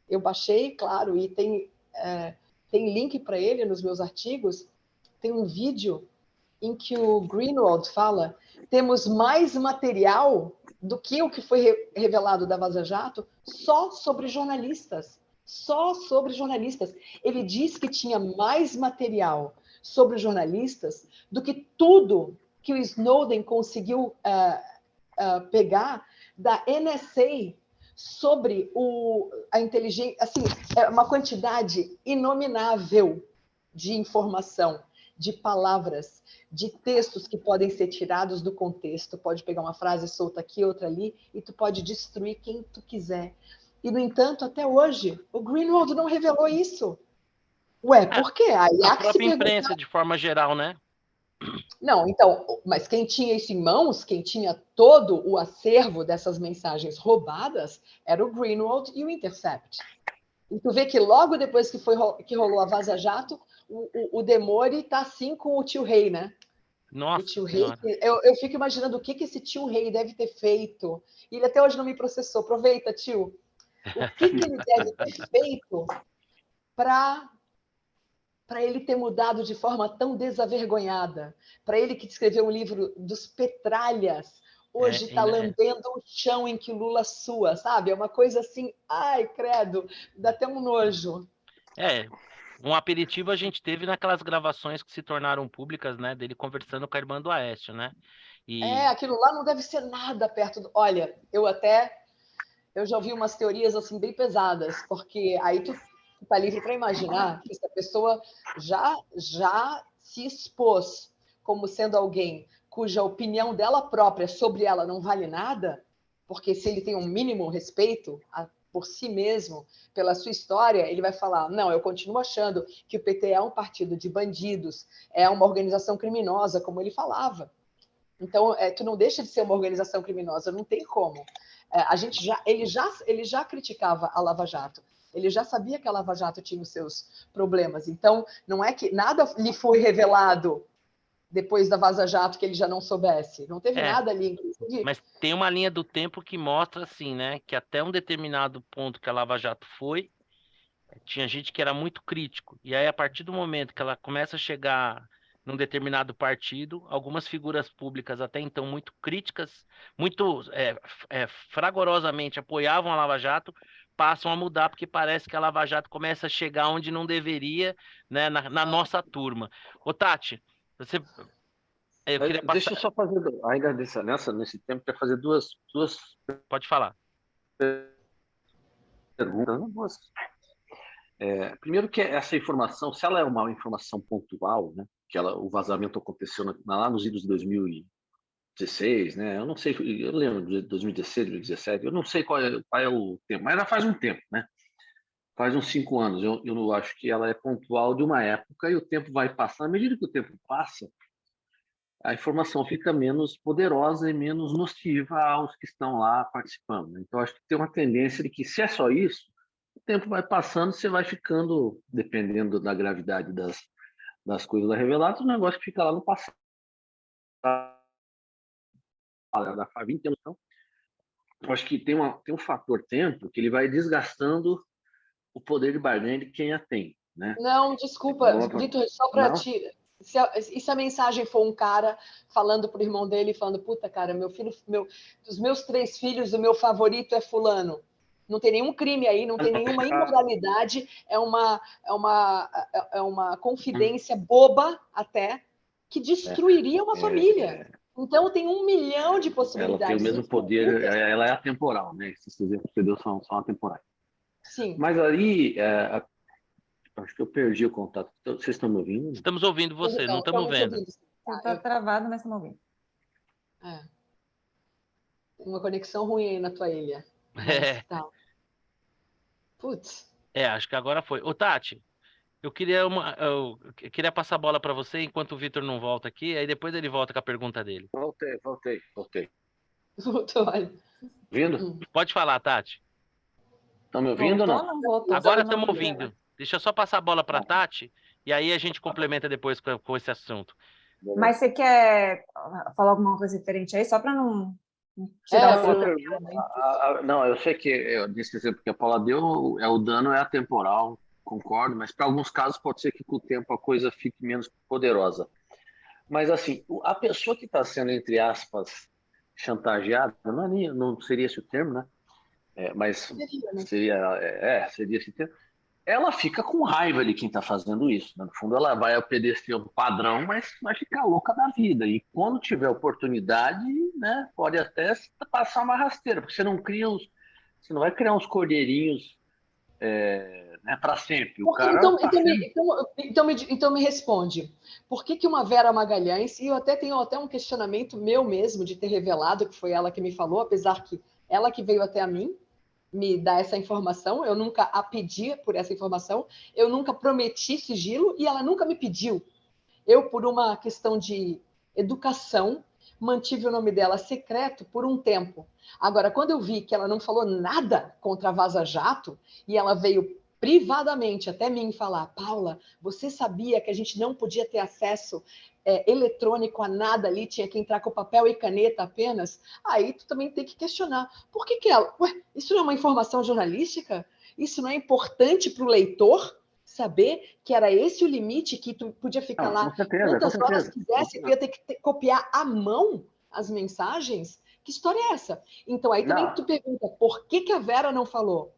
eu baixei, claro, e tem link para ele nos meus artigos, tem um vídeo em que o Greenwald fala: temos mais material do que o que foi revelado da Vaza Jato só sobre jornalistas. Só sobre jornalistas. Ele diz que tinha mais material sobre jornalistas do que tudo que o Snowden conseguiu pegar da NSA sobre a inteligência, assim, uma quantidade inominável de informação, de palavras, de textos que podem ser tirados do contexto. Pode pegar uma frase solta aqui, outra ali, e tu pode destruir quem tu quiser. E, no entanto, até hoje, o Greenwald não revelou isso. Ué, por quê? Aí A há que se própria perguntar. imprensa, de forma geral, né? Não, então, mas quem tinha isso em mãos, quem tinha todo o acervo dessas mensagens roubadas, era o Greenwald e o Intercept. E tu vê que logo depois que rolou a Vaza Jato, o Demore tá assim com o tio Rei, né? Nossa O tio Rei, Senhora. eu fico imaginando o que esse tio Rei deve ter feito. E ele até hoje não me processou. Aproveita, tio. O que ele deve ter feito para ele ter mudado de forma tão desavergonhada? Para ele que escreveu um livro dos Petralhas, hoje está lambendo o chão em que o Lula sua, sabe? É uma coisa assim, ai, credo, dá até um nojo. Um aperitivo a gente teve naquelas gravações que se tornaram públicas, né? Dele conversando com a irmã do Aécio, né? Aquilo lá não deve ser nada perto do... Olha, eu já ouvi umas teorias assim bem pesadas, porque aí tu tá livre para imaginar que essa pessoa já se expôs como sendo alguém cuja opinião dela própria sobre ela não vale nada, Porque se ele tem um mínimo respeito por si mesmo, pela sua história, ele vai falar, não, eu continuo achando que o PT é um partido de bandidos, é uma organização criminosa, como ele falava. Então, tu não deixa de ser uma organização criminosa, não tem como. Ele já criticava a Lava Jato, ele já sabia que a Lava Jato tinha os seus problemas. Então, não é que nada lhe foi revelado depois da Vaza Jato que ele já não soubesse. Não teve nada ali, inclusive. Mas tem uma linha do tempo que mostra, assim, né? Que até um determinado ponto que a Lava Jato foi, tinha gente que era muito crítico. E aí, a partir do momento que ela começa a chegar num determinado partido, algumas figuras públicas até então muito críticas, muito fragorosamente apoiavam a Lava Jato, passam a mudar, porque parece que a Lava Jato começa a chegar onde não deveria, né, na nossa turma. Ô, Tati, eu queria passar... Deixa eu só fazer, ainda nesse tempo, para fazer duas Pode falar. perguntas. Primeiro que essa informação, se ela é uma informação pontual, né, que o vazamento aconteceu lá nos idos de 2016, né, eu não sei, eu lembro de 2016, 2017, eu não sei qual é o tempo, mas ela faz um tempo, né? Faz uns 5 anos. Eu não acho que ela é pontual de uma época e o tempo vai passando. À medida que o tempo passa, a informação fica menos poderosa e menos nociva aos que estão lá participando. Então, acho que tem uma tendência de que, se é só isso, o tempo vai passando, você vai ficando, dependendo da gravidade das coisas reveladas, o negócio fica lá no passado. Há 20 anos, então. Eu acho que tem um fator tempo que ele vai desgastando o poder de barganha de quem a tem, né? Não, desculpa, Vitor, só para ti. E se a mensagem for um cara falando pro irmão dele, falando, puta, cara, dos meus 3 filhos, o meu favorito é fulano. Não tem nenhum crime aí, não tem nenhuma imoralidade, é uma confidência boba até, que destruiria uma família. Então tem 1 milhão de possibilidades. Ela tem o mesmo poder, ela é atemporal, né? Esses exemplos que você deu são atemporais. Sim. Mas aí, acho que eu perdi o contato. Vocês estão me ouvindo? Estamos ouvindo você, não estamos vendo. Você está travado, mas estamos ouvindo. Tem uma conexão ruim aí na tua ilha. Tá. Putz. Acho que agora foi. Ô, Tati, eu queria passar a bola para você enquanto o Vitor não volta aqui, aí depois ele volta com a pergunta dele. Voltei. Voltou, olha. Ouvindo? Pode falar, Tati. Estão me ouvindo ou não? Agora estamos ouvindo. Deixa eu só passar a bola para a Tati e aí a gente complementa depois com esse assunto. Mas você quer falar alguma coisa diferente aí, só para não tirar o Não, eu sei que desse exemplo que a Paula deu, o dano é atemporal, concordo, mas para alguns casos pode ser que com o tempo a coisa fique menos poderosa. Mas assim, a pessoa que está sendo, entre aspas, chantageada, não seria esse o termo, né? Mas seria esse termo. Ela fica com raiva de quem está fazendo isso, né? No fundo, ela vai obedecer um padrão, mas vai ficar louca da vida. E quando tiver oportunidade, né, pode até passar uma rasteira, porque você não vai criar uns cordeirinhos né, para sempre. Então me responde. Por que uma Vera Magalhães, e eu tenho um questionamento meu mesmo de ter revelado que foi ela que me falou, apesar que ela que veio até a mim me dar essa informação, eu nunca a pedi por essa informação, eu nunca prometi sigilo e ela nunca me pediu. Eu, por uma questão de educação, mantive o nome dela secreto por um tempo. Agora, quando eu vi que ela não falou nada contra a Vaza Jato e ela veio privadamente até mim falar, Paula, você sabia que a gente não podia ter acesso eletrônico a nada ali, tinha que entrar com papel e caneta apenas? Aí tu também tem que questionar. Por que ela... isso não é uma informação jornalística? Isso não é importante para o leitor saber que era esse o limite, que tu podia ficar lá quantas horas quisesse, tu ia ter que copiar à mão as mensagens? Que história é essa? Então aí também tu pergunta, por que a Vera não falou?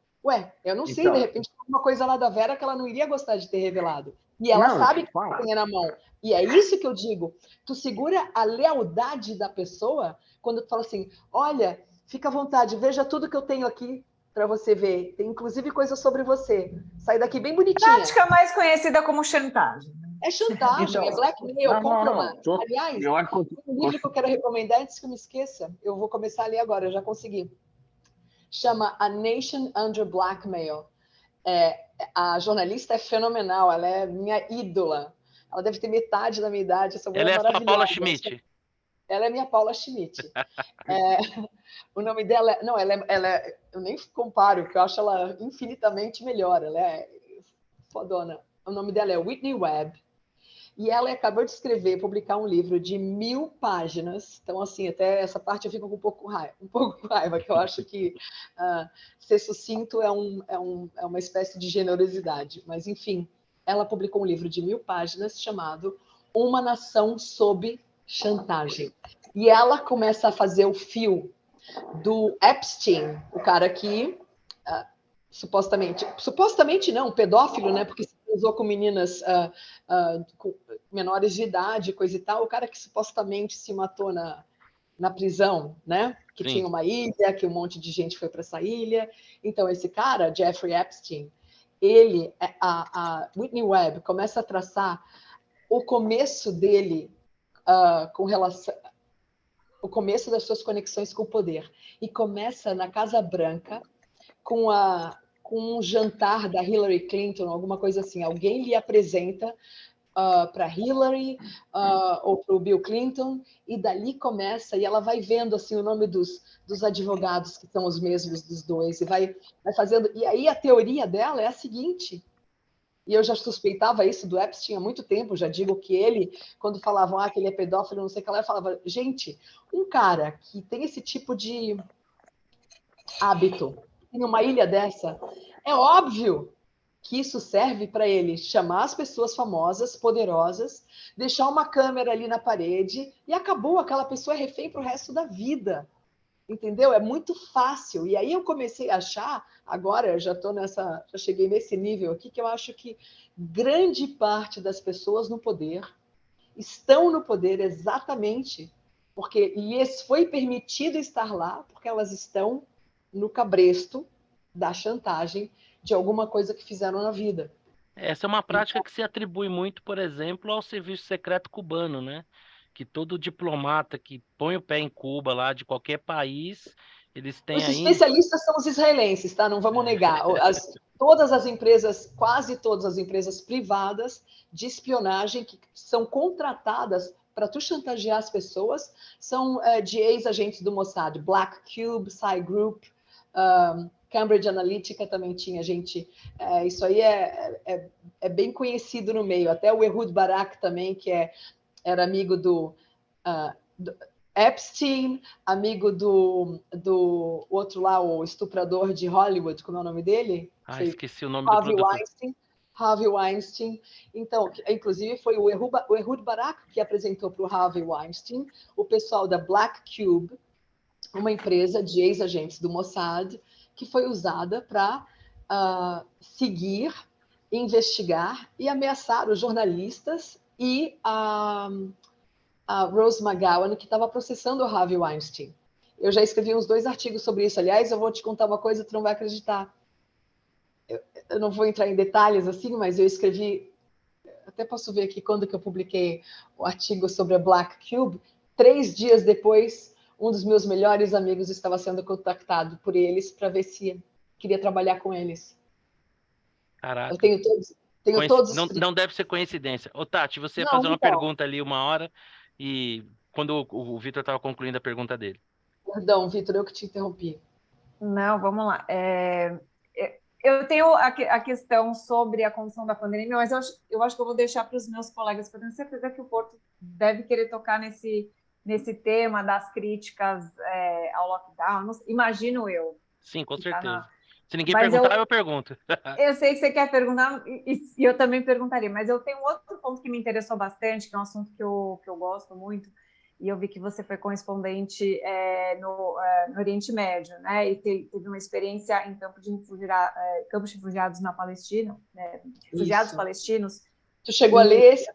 Eu não sei, de repente alguma coisa lá da Vera que ela não iria gostar de ter revelado. E ela sabe que tem na mão. E é isso que eu digo. Tu segura a lealdade da pessoa quando tu fala assim, olha, fica à vontade, veja tudo que eu tenho aqui para você ver. Tem inclusive coisa sobre você. Sai daqui bem bonitinha. Prática mais conhecida como chantagem. É chantagem, Então, é blackmail, compromise. Não. Aliás, Eu acho um livro que eu quero recomendar antes que eu me esqueça, eu vou começar a ler agora, eu já consegui. Chama A Nation Under Blackmail. A jornalista é fenomenal, ela é minha ídola. Ela deve ter metade da minha idade, essa mulher Ela é é a sua maravilhosa. Paula Schmidt. Ela é minha Paula Schmidt. O nome dela não, eu nem comparo, porque eu acho ela infinitamente melhor. Ela é fodona. O nome dela é Whitney Webb. E ela acabou de escrever, publicar um livro de 1000 páginas. Então, assim, até essa parte eu fico com um pouco com raiva, que eu acho que ser sucinto é uma espécie de generosidade. Mas, enfim, ela publicou um livro de 1000 páginas chamado Uma Nação Sob Chantagem. E ela começa a fazer o fio do Epstein, o cara que supostamente não, pedófilo, né? Porque se usou com meninas com menores de idade, coisa e tal, o cara que supostamente se matou na prisão, né? Que Sim. tinha uma ilha, que um monte de gente foi para essa ilha. Então, esse cara, Jeffrey Epstein, a Whitney Webb começa a traçar o começo dele com relação o começo das suas conexões com o poder. E começa na Casa Branca com um jantar da Hillary Clinton, alguma coisa assim. Alguém lhe apresenta para Hillary ou para o Bill Clinton, e dali começa, e ela vai vendo assim o nome dos advogados que são os mesmos dos dois, e vai fazendo. E aí a teoria dela é a seguinte, e eu já suspeitava isso do Epstein há muito tempo, já digo que ele, quando falavam que ele é pedófilo, não sei o que lá, eu falava, gente, um cara que tem esse tipo de hábito em uma ilha dessa, é óbvio que isso serve para ele chamar as pessoas famosas, poderosas, deixar uma câmera ali na parede e acabou, aquela pessoa é refém para o resto da vida. Entendeu? É muito fácil. E aí eu comecei a achar, agora eu já cheguei nesse nível aqui, que eu acho que grande parte das pessoas no poder estão no poder exatamente porque lhes foi permitido estar lá, porque elas estão no cabresto da chantagem de alguma coisa que fizeram na vida. Essa é uma prática que se atribui muito, por exemplo, ao serviço secreto cubano, né? Que todo diplomata que põe o pé em Cuba, lá de qualquer país, eles têm Os aí. especialistas são os israelenses, tá? Não vamos negar. Todas as empresas, quase todas as empresas privadas de espionagem que são contratadas para tu chantagear as pessoas são de ex-agentes do Mossad, Black Cube, Psy Group, Cambridge Analytica também tinha gente. Isso aí é bem conhecido no meio. Até o Ehud Barak também, que era amigo do Epstein, amigo do outro lá, o estuprador de Hollywood, como é o nome dele? Esqueci o nome do produtor. Harvey Weinstein. Então, inclusive, foi o Ehud Barak que apresentou para o Harvey Weinstein o pessoal da Black Cube, uma empresa de ex-agentes do Mossad, que foi usada para seguir, investigar e ameaçar os jornalistas e a Rose McGowan, que estava processando o Harvey Weinstein. Eu já escrevi uns 2 artigos sobre isso. Aliás, eu vou te contar uma coisa que tu não vai acreditar. Eu não vou entrar em detalhes assim, mas eu escrevi, até posso ver aqui quando que eu publiquei o artigo sobre a Black Cube. 3 dias depois, um dos meus melhores amigos estava sendo contactado por eles para ver se queria trabalhar com eles. Caraca. Eu tenho todos os não deve ser coincidência. Ô, Tati, você ia Não, fazer uma então. pergunta ali uma hora e quando o Vitor estava concluindo a pergunta dele. Perdão, Vitor, eu que te interrompi. Não, vamos lá. Eu tenho a questão sobre a condição da pandemia, mas eu acho que eu vou deixar para os meus colegas, porque eu tenho certeza que o Porto deve querer tocar nesse tema das críticas ao lockdown. Imagino eu. Sim, com certeza. Se ninguém Mas perguntar, eu pergunto. Eu sei que você quer perguntar, e eu também perguntaria, mas eu tenho outro ponto que me interessou bastante, que é um assunto que eu gosto muito, e eu vi que você foi correspondente no Oriente Médio, né? E teve uma experiência em campos de refugiados na Palestina, né? Refugiados palestinos. Tu chegou a ler esse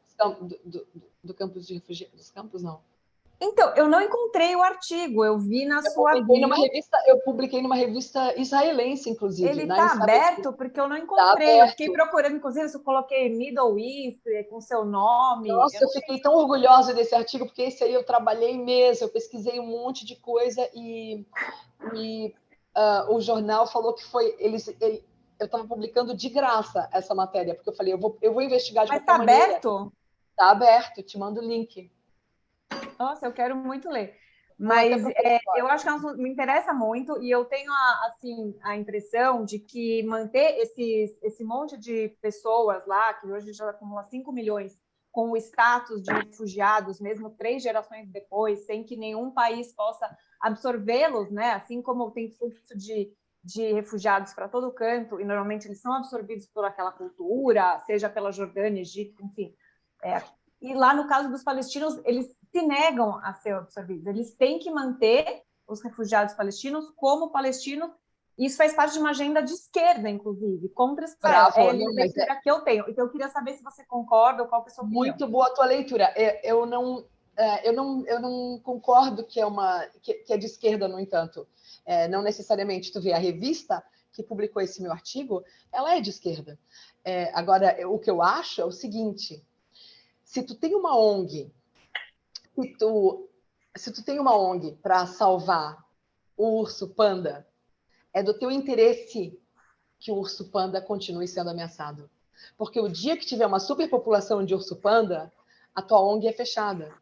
do campos de refugiados? Dos campos, não? Então, eu não encontrei o artigo, eu vi na sua bio. Eu publiquei numa revista israelense, inclusive. Ele na está Inside aberto porque eu não Tá encontrei. Eu fiquei aberto. procurando, inclusive, se eu coloquei Middle East com seu nome. Nossa, eu fiquei tão orgulhosa desse artigo, porque esse aí eu trabalhei mesmo, eu pesquisei um monte de coisa e o jornal falou que foi... eu estava publicando de graça essa matéria, porque eu falei, eu vou investigar de Mas qualquer está maneira. aberto? Está aberto, te mando o link. Nossa, eu quero muito ler. Vou até Mas procurar eu agora. acho que me interessa muito e eu tenho assim, a impressão de que manter esse monte de pessoas lá, que hoje já acumula 5 milhões, com o status de refugiados, mesmo 3 gerações depois, sem que nenhum país possa absorvê-los, né? Assim como tem fluxo de refugiados para todo canto, e normalmente eles são absorvidos por aquela cultura, seja pela Jordânia, Egito, enfim. E lá, no caso dos palestinos, eles se negam a ser absorvidos. Eles têm que manter os refugiados palestinos como palestinos. Isso faz parte de uma agenda de esquerda, inclusive, contra Israel. Bravo, a leitura que eu tenho. Então, eu queria saber se você concorda ou qual que é a sua opinião. Muito boa a tua leitura. Eu não concordo que é de esquerda, no entanto. Não necessariamente. Tu vê a revista que publicou esse meu artigo, ela é de esquerda. Agora, o que eu acho é o seguinte: se tu tem uma ONG para salvar o urso panda, é do teu interesse que o urso panda continue sendo ameaçado. Porque o dia que tiver uma superpopulação de urso panda, a tua ONG é fechada.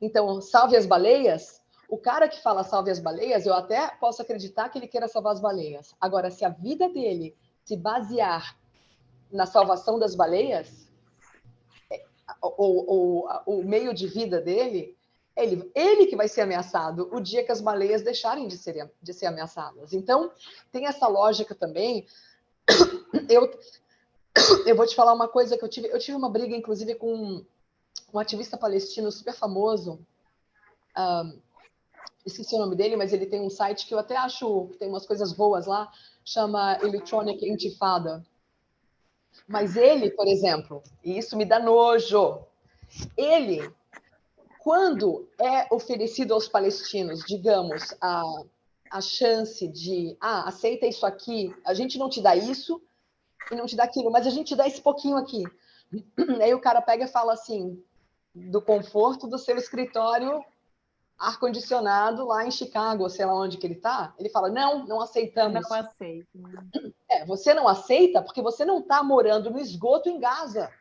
Então, salve as baleias, o cara que fala salve as baleias, eu até posso acreditar que ele queira salvar as baleias. Agora, se a vida dele se basear na salvação das baleias, ou o meio de vida dele, ele que vai ser ameaçado o dia que as baleias deixarem de ser ameaçadas. Então, tem essa lógica também. Eu vou te falar uma coisa que eu tive uma briga, inclusive, com um ativista palestino super famoso. Esqueci o nome dele, mas ele tem um site que eu até acho que tem umas coisas boas lá, chama Electronic Intifada. Mas ele, por exemplo, e isso me dá nojo, ele, quando é oferecido aos palestinos, digamos, a chance de, aceita isso aqui, a gente não te dá isso e não te dá aquilo, mas a gente te dá esse pouquinho aqui. Aí o cara pega e fala assim, do conforto do seu escritório ar-condicionado lá em Chicago, sei lá onde que ele está, ele fala, não aceitamos. Eu não aceito. Você não aceita porque você não está morando no esgoto em Gaza.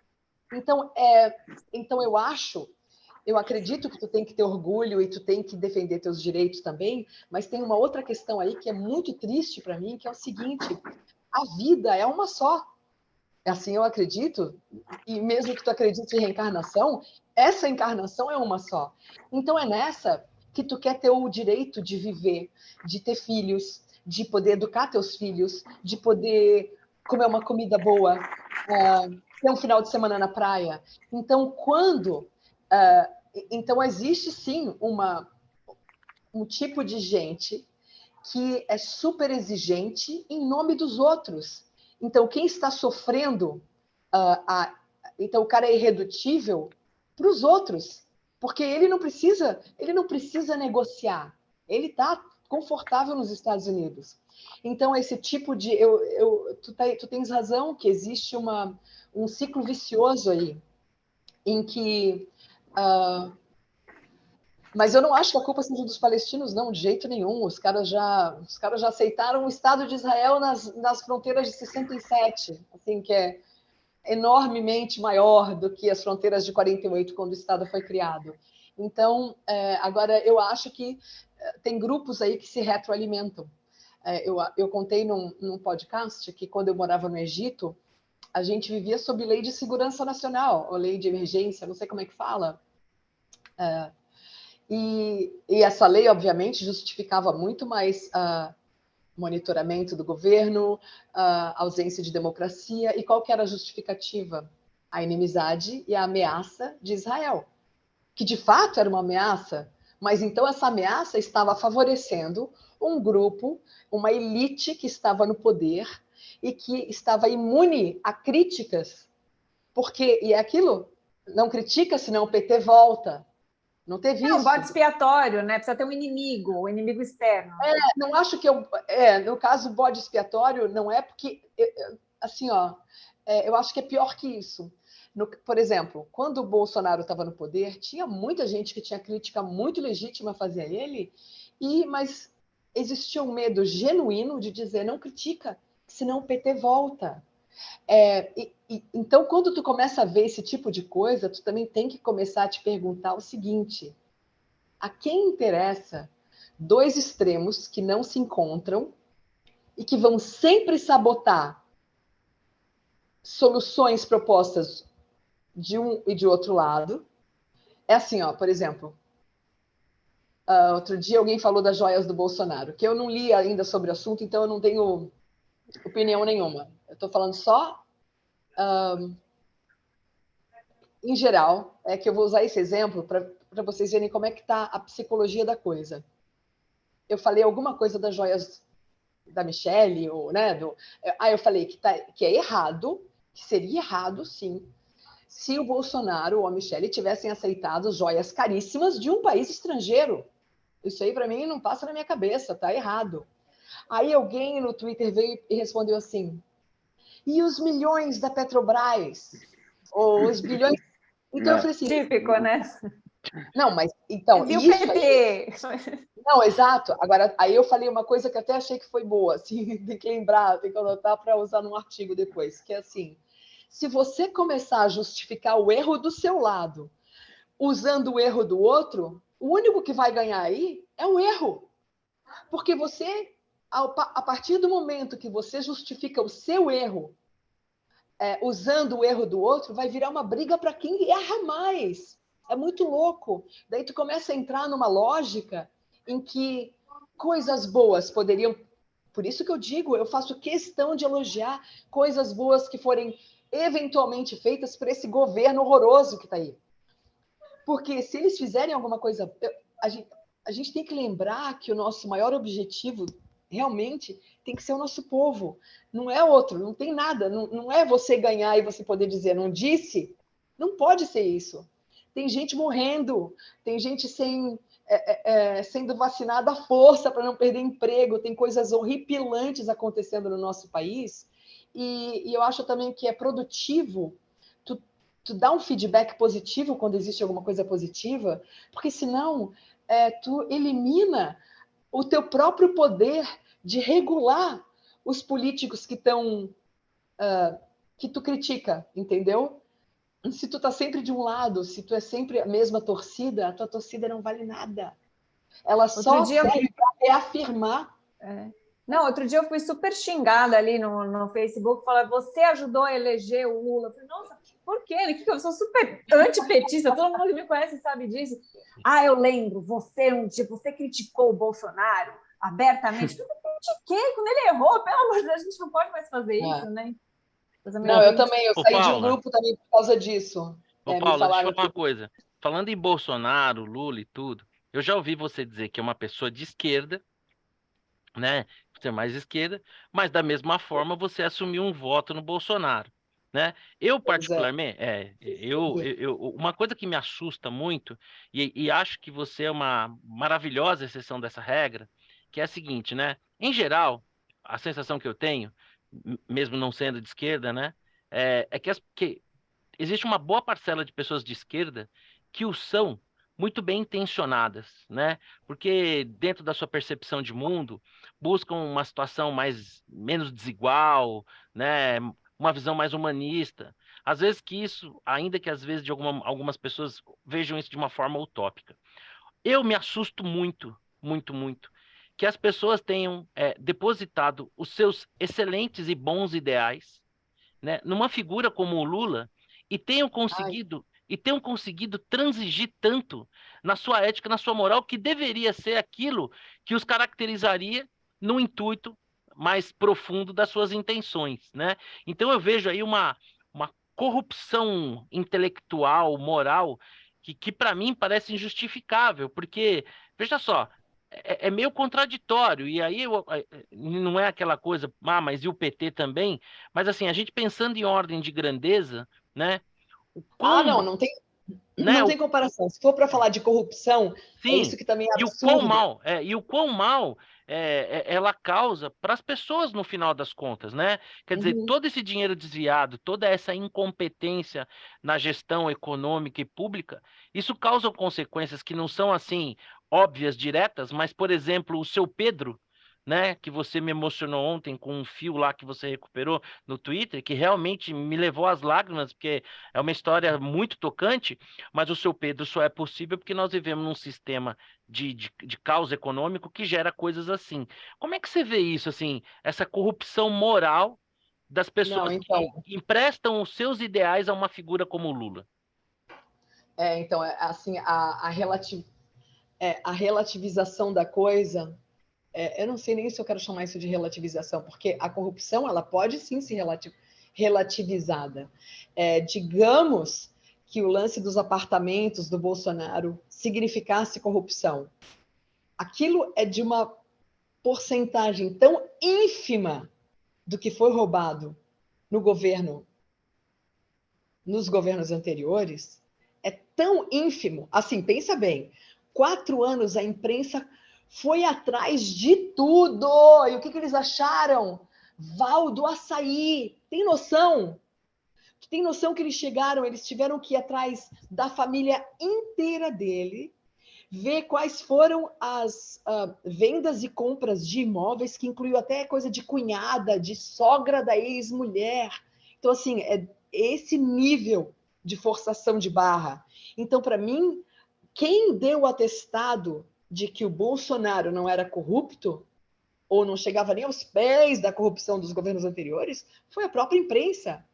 Então eu acredito que tu tem que ter orgulho e tu tem que defender teus direitos também, mas tem uma outra questão aí que é muito triste para mim, que é o seguinte: a vida é uma só. Assim eu acredito, e mesmo que tu acredite em reencarnação, essa encarnação é uma só. Então é nessa que tu quer ter o direito de viver, de ter filhos, de poder educar teus filhos, de poder comer uma comida boa, ter um final de semana na praia. Então, então existe sim um tipo de gente que é super exigente em nome dos outros. Então, quem está sofrendo, então o cara é irredutível para os outros, porque ele não precisa negociar. Ele está confortável nos Estados Unidos. Então, esse tipo de... tu tens razão que existe um ciclo vicioso aí, em que... mas eu não acho que a culpa seja dos palestinos, não, de jeito nenhum. Os caras já aceitaram o Estado de Israel nas fronteiras de 67, assim, que é enormemente maior do que as fronteiras de 48, quando o Estado foi criado. Então, agora, eu acho que tem grupos aí que se retroalimentam. Eu contei num podcast que, quando eu morava no Egito, a gente vivia sob lei de segurança nacional, ou lei de emergência, não sei como é que fala. E essa lei, obviamente, justificava muito mais monitoramento do governo, ausência de democracia. E qual que era a justificativa? A inimizade e a ameaça de Israel, que de fato era uma ameaça, mas então essa ameaça estava favorecendo um grupo, uma elite que estava no poder e que estava imune a críticas, porque, e é aquilo, não critica, senão o PT volta. Não teve É um isso. bode expiatório, né? Precisa ter um inimigo externo. Não acho que no caso, bode expiatório não é porque, assim, eu acho que é pior que isso. Por exemplo, quando o Bolsonaro estava no poder, tinha muita gente que tinha crítica muito legítima a fazer a ele, mas existia um medo genuíno de dizer, não critica, senão o PT volta. Então, quando tu começa a ver esse tipo de coisa, tu também tem que começar a te perguntar o seguinte: a quem interessa dois extremos que não se encontram e que vão sempre sabotar soluções propostas de um e de outro lado? É assim, por exemplo, outro dia alguém falou das joias do Bolsonaro, que eu não li ainda sobre o assunto, então eu não tenho opinião nenhuma. Eu estou falando só em geral, que eu vou usar esse exemplo para vocês verem como é que está a psicologia da coisa. Eu falei alguma coisa das joias da Michelle, eu falei que é errado, que seria errado, sim, se o Bolsonaro ou a Michelle tivessem aceitado joias caríssimas de um país estrangeiro. Isso aí, para mim, não passa na minha cabeça, tá errado. Aí alguém no Twitter veio e respondeu assim, e os milhões da Petrobras? Ou os bilhões... Então eu falei assim... Típico, né? Não, mas então... E o isso PT? Aí... Não, exato. Agora, aí eu falei uma coisa que até achei que foi boa, assim, tem que lembrar, tem que anotar para usar num artigo depois, que é assim, se você começar a justificar o erro do seu lado, usando o erro do outro, o único que vai ganhar aí é o erro. Porque você, a partir do momento que você justifica o seu erro, usando o erro do outro, vai virar uma briga para quem erra mais. É muito louco. Daí tu começa a entrar numa lógica em que coisas boas poderiam... Por isso que eu digo, eu faço questão de elogiar coisas boas que forem eventualmente feitas por esse governo horroroso que está aí. Porque se eles fizerem alguma coisa... A gente tem que lembrar que o nosso maior objetivo realmente tem que ser o nosso povo. Não é outro, não tem nada. Não é você ganhar e você poder dizer, não disse? Não pode ser isso. Tem gente morrendo, tem gente sendo vacinada à força para não perder emprego, tem coisas horripilantes acontecendo no nosso país, e eu acho também que é produtivo tu dar um feedback positivo quando existe alguma coisa positiva, porque senão tu elimina o teu próprio poder de regular os políticos que estão que tu critica, entendeu? Se tu tá sempre de um lado, se tu é sempre a mesma torcida, a tua torcida não vale nada. Ela só serve para reafirmar. Não, outro dia eu fui super xingada ali no Facebook, falando, você ajudou a eleger o Lula. Eu falei, nossa, por quê? Eu sou super antipetista, todo mundo que me conhece sabe disso. Eu lembro, você criticou o Bolsonaro abertamente. Eu critiquei quando ele errou, pelo amor de Deus, a gente não pode mais fazer isso, né? Não, eu também, eu saí de um grupo também por causa disso. Ô, Paula, deixa eu falar uma coisa. Falando em Bolsonaro, Lula e tudo, eu já ouvi você dizer que é uma pessoa de esquerda, né? Você é mais esquerda, mas da mesma forma você assumiu um voto no Bolsonaro, né? Eu particularmente, uma coisa que me assusta muito e acho que você é uma maravilhosa exceção dessa regra, que é a seguinte, né? Em geral, a sensação que eu tenho, mesmo não sendo de esquerda, né? É que existe uma boa parcela de pessoas de esquerda que o são muito bem intencionadas, né? Porque dentro da sua percepção de mundo, buscam uma situação menos desigual, né? Uma visão mais humanista. Às vezes que isso, ainda que às vezes de algumas pessoas vejam isso de uma forma utópica. Eu me assusto muito, muito, muito, que as pessoas tenham depositado os seus excelentes e bons ideais, né, numa figura como o Lula e tenham conseguido transigir tanto na sua ética, na sua moral, que deveria ser aquilo que os caracterizaria no intuito mais profundo das suas intenções, né? Então eu vejo aí uma corrupção intelectual, moral, que para mim parece injustificável, porque, veja só, é meio contraditório, e aí não é aquela coisa, mas e o PT também? Mas assim, a gente pensando em ordem de grandeza, né? Não tem. né? Não tem comparação. Se for para falar de corrupção, é Sim, isso que também é e o quão absurdo. mal, e o quão mal ela causa para as pessoas no final das contas, né? Quer dizer, Uhum. todo esse dinheiro desviado, toda essa incompetência na gestão econômica e pública, isso causa consequências que não são assim óbvias, diretas, mas, por exemplo, o seu Pedro, né, que você me emocionou ontem com um fio lá que você recuperou no Twitter, que realmente me levou às lágrimas, porque é uma história muito tocante. Mas o seu Pedro só é possível porque nós vivemos num sistema de caos econômico que gera coisas assim. Como é que você vê isso, assim, essa corrupção moral das Não, pessoas que então, emprestam os seus ideais a uma figura como o Lula? assim, a relativização da coisa, eu não sei nem se eu quero chamar isso de relativização, porque a corrupção ela pode sim ser relativizada. Digamos que o lance dos apartamentos do Bolsonaro significasse corrupção. Aquilo é de uma porcentagem tão ínfima do que foi roubado no governo, nos governos anteriores, é tão ínfimo. Assim, pensa bem, 4 anos a imprensa foi atrás de tudo. E o que eles acharam? Val do Açaí. Tem noção? Tem noção que eles tiveram que ir atrás da família inteira dele, ver quais foram as vendas e compras de imóveis, que incluiu até coisa de cunhada, de sogra da ex-mulher. Então, assim, é esse nível de forçação de barra. Então, para mim, quem deu o atestado de que o Bolsonaro não era corrupto, ou não chegava nem aos pés da corrupção dos governos anteriores, foi a própria imprensa.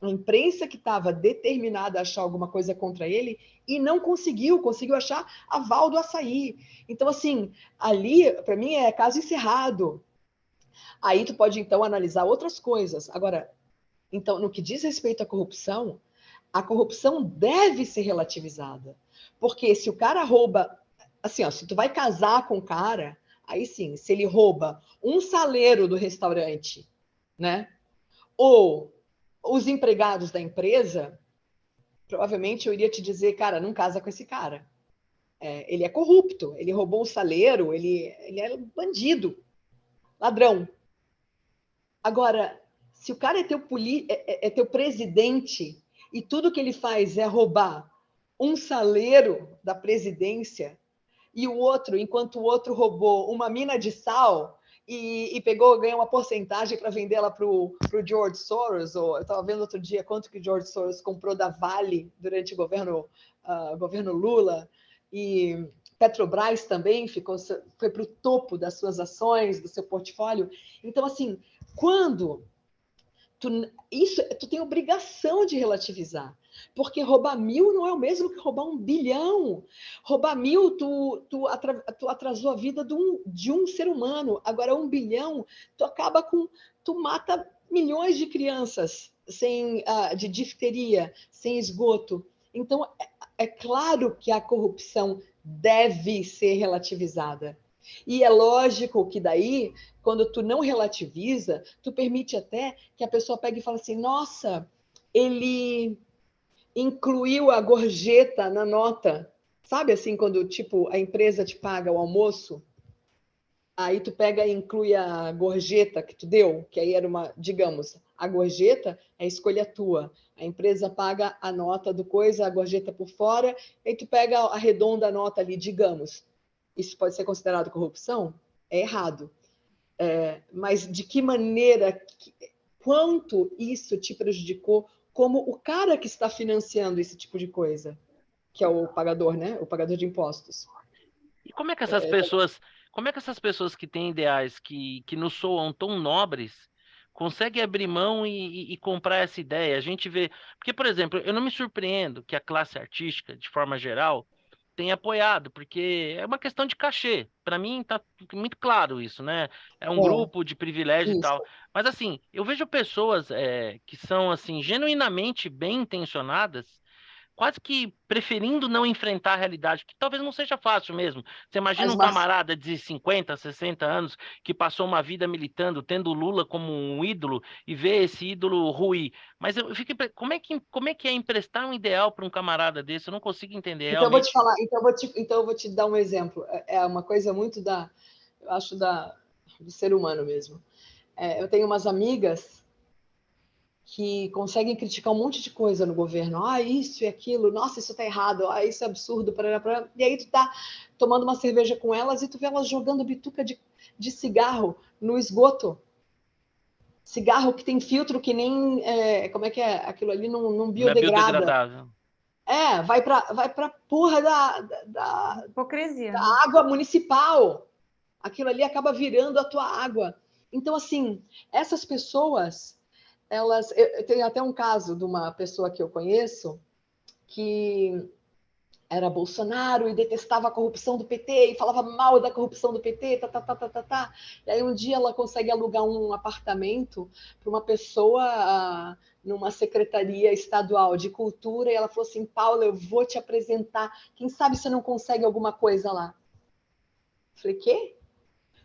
A imprensa que estava determinada a achar alguma coisa contra ele e não conseguiu achar aval do Açaí. Então, assim, ali, para mim, é caso encerrado. Aí tu pode, então, analisar outras coisas. Agora, então, no que diz respeito à corrupção, a corrupção deve ser relativizada. Porque se o cara rouba, assim, ó, se tu vai casar com o cara, aí sim, se ele rouba um saleiro do restaurante, né? Ou os empregados da empresa, provavelmente eu iria te dizer, cara, não casa com esse cara. Ele é corrupto, ele roubou um saleiro, ele é bandido, ladrão. Agora, se o cara é teu presidente e tudo que ele faz é roubar um saleiro da presidência e o outro, enquanto o outro roubou uma mina de sal ganhou uma porcentagem para vendê-la para o George Soros, ou eu estava vendo outro dia quanto que o George Soros comprou da Vale durante o governo Lula, e Petrobras também foi para o topo das suas ações, do seu portfólio. Então, assim, quando tu tem obrigação de relativizar, porque roubar 1.000 não é o mesmo que roubar 1 bilhão. Roubar 1.000, tu atrasou a vida de um ser humano. Agora, 1 bilhão, tu mata milhões de crianças de difteria, sem esgoto. Então, é claro que a corrupção deve ser relativizada. E é lógico que daí, quando tu não relativiza, tu permite até que a pessoa pegue e fale assim, nossa, ele incluiu a gorjeta na nota. Sabe assim, quando tipo a empresa te paga o almoço, aí tu pega e inclui a gorjeta que tu deu, que aí era digamos, a gorjeta é escolha tua. A empresa paga a nota do coisa, a gorjeta por fora, aí tu pega, arredonda a nota ali, digamos. Isso pode ser considerado corrupção? É errado. Mas de que maneira, quanto isso te prejudicou como o cara que está financiando esse tipo de coisa, que é o pagador, né? O pagador de impostos. E como é que essas pessoas que têm ideais que nos soam tão nobres conseguem abrir mão e comprar essa ideia? A gente vê, porque, por exemplo, eu não me surpreendo que a classe artística, de forma geral, tenha apoiado, porque é uma questão de cachê. Para mim tá muito claro isso, né? É um grupo de privilégio e tal. Isso. Mas assim, eu vejo pessoas que são assim genuinamente bem intencionadas quase que preferindo não enfrentar a realidade, que talvez não seja fácil mesmo. Você imagina Mas, um camarada de 50, 60 anos que passou uma vida militando, tendo o Lula como um ídolo e ver esse ídolo ruir. Mas eu fico, como é que é emprestar um ideal para um camarada desse? Eu não consigo entender então eu vou te realmente. falar, então eu vou te dar um exemplo. É uma coisa muito eu acho do ser humano mesmo. Eu tenho umas amigas que conseguem criticar um monte de coisa no governo. Ah, isso e aquilo, nossa, isso tá errado, ah, isso é absurdo, parará. E aí tu tá tomando uma cerveja com elas e tu vê elas jogando bituca de cigarro no esgoto. Cigarro que tem filtro que nem. Como é que é? Aquilo ali não Não é biodegrada. biodegradável. Vai pra porra da Hipocrisia, né? água municipal. Aquilo ali acaba virando a tua água. Então, assim, essas pessoas, eu tenho até um caso de uma pessoa que eu conheço que era Bolsonaro e detestava a corrupção do PT e falava mal da corrupção do PT, tá. E aí um dia ela consegue alugar um apartamento para uma pessoa numa secretaria estadual de cultura e ela falou assim, Paula, eu vou te apresentar, quem sabe você não consegue alguma coisa lá. Eu falei, quê?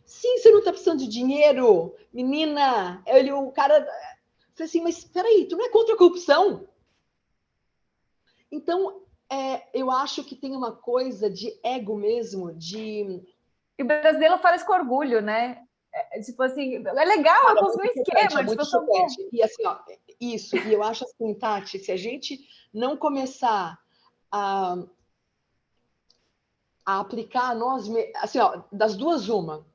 Sim, você não está precisando de dinheiro, menina. O cara. Eu falei assim, mas peraí, tu não é contra a corrupção? Então, eu acho que tem uma coisa de ego mesmo, de. E o brasileiro fala isso com orgulho, né? Tipo assim, é legal, eu construí um esquema, É muito tipo, eu sou bom. chocante. E assim, ó, isso. E eu acho assim, Tati, se a gente não começar a, a aplicar a nós, assim, ó, das duas, uma.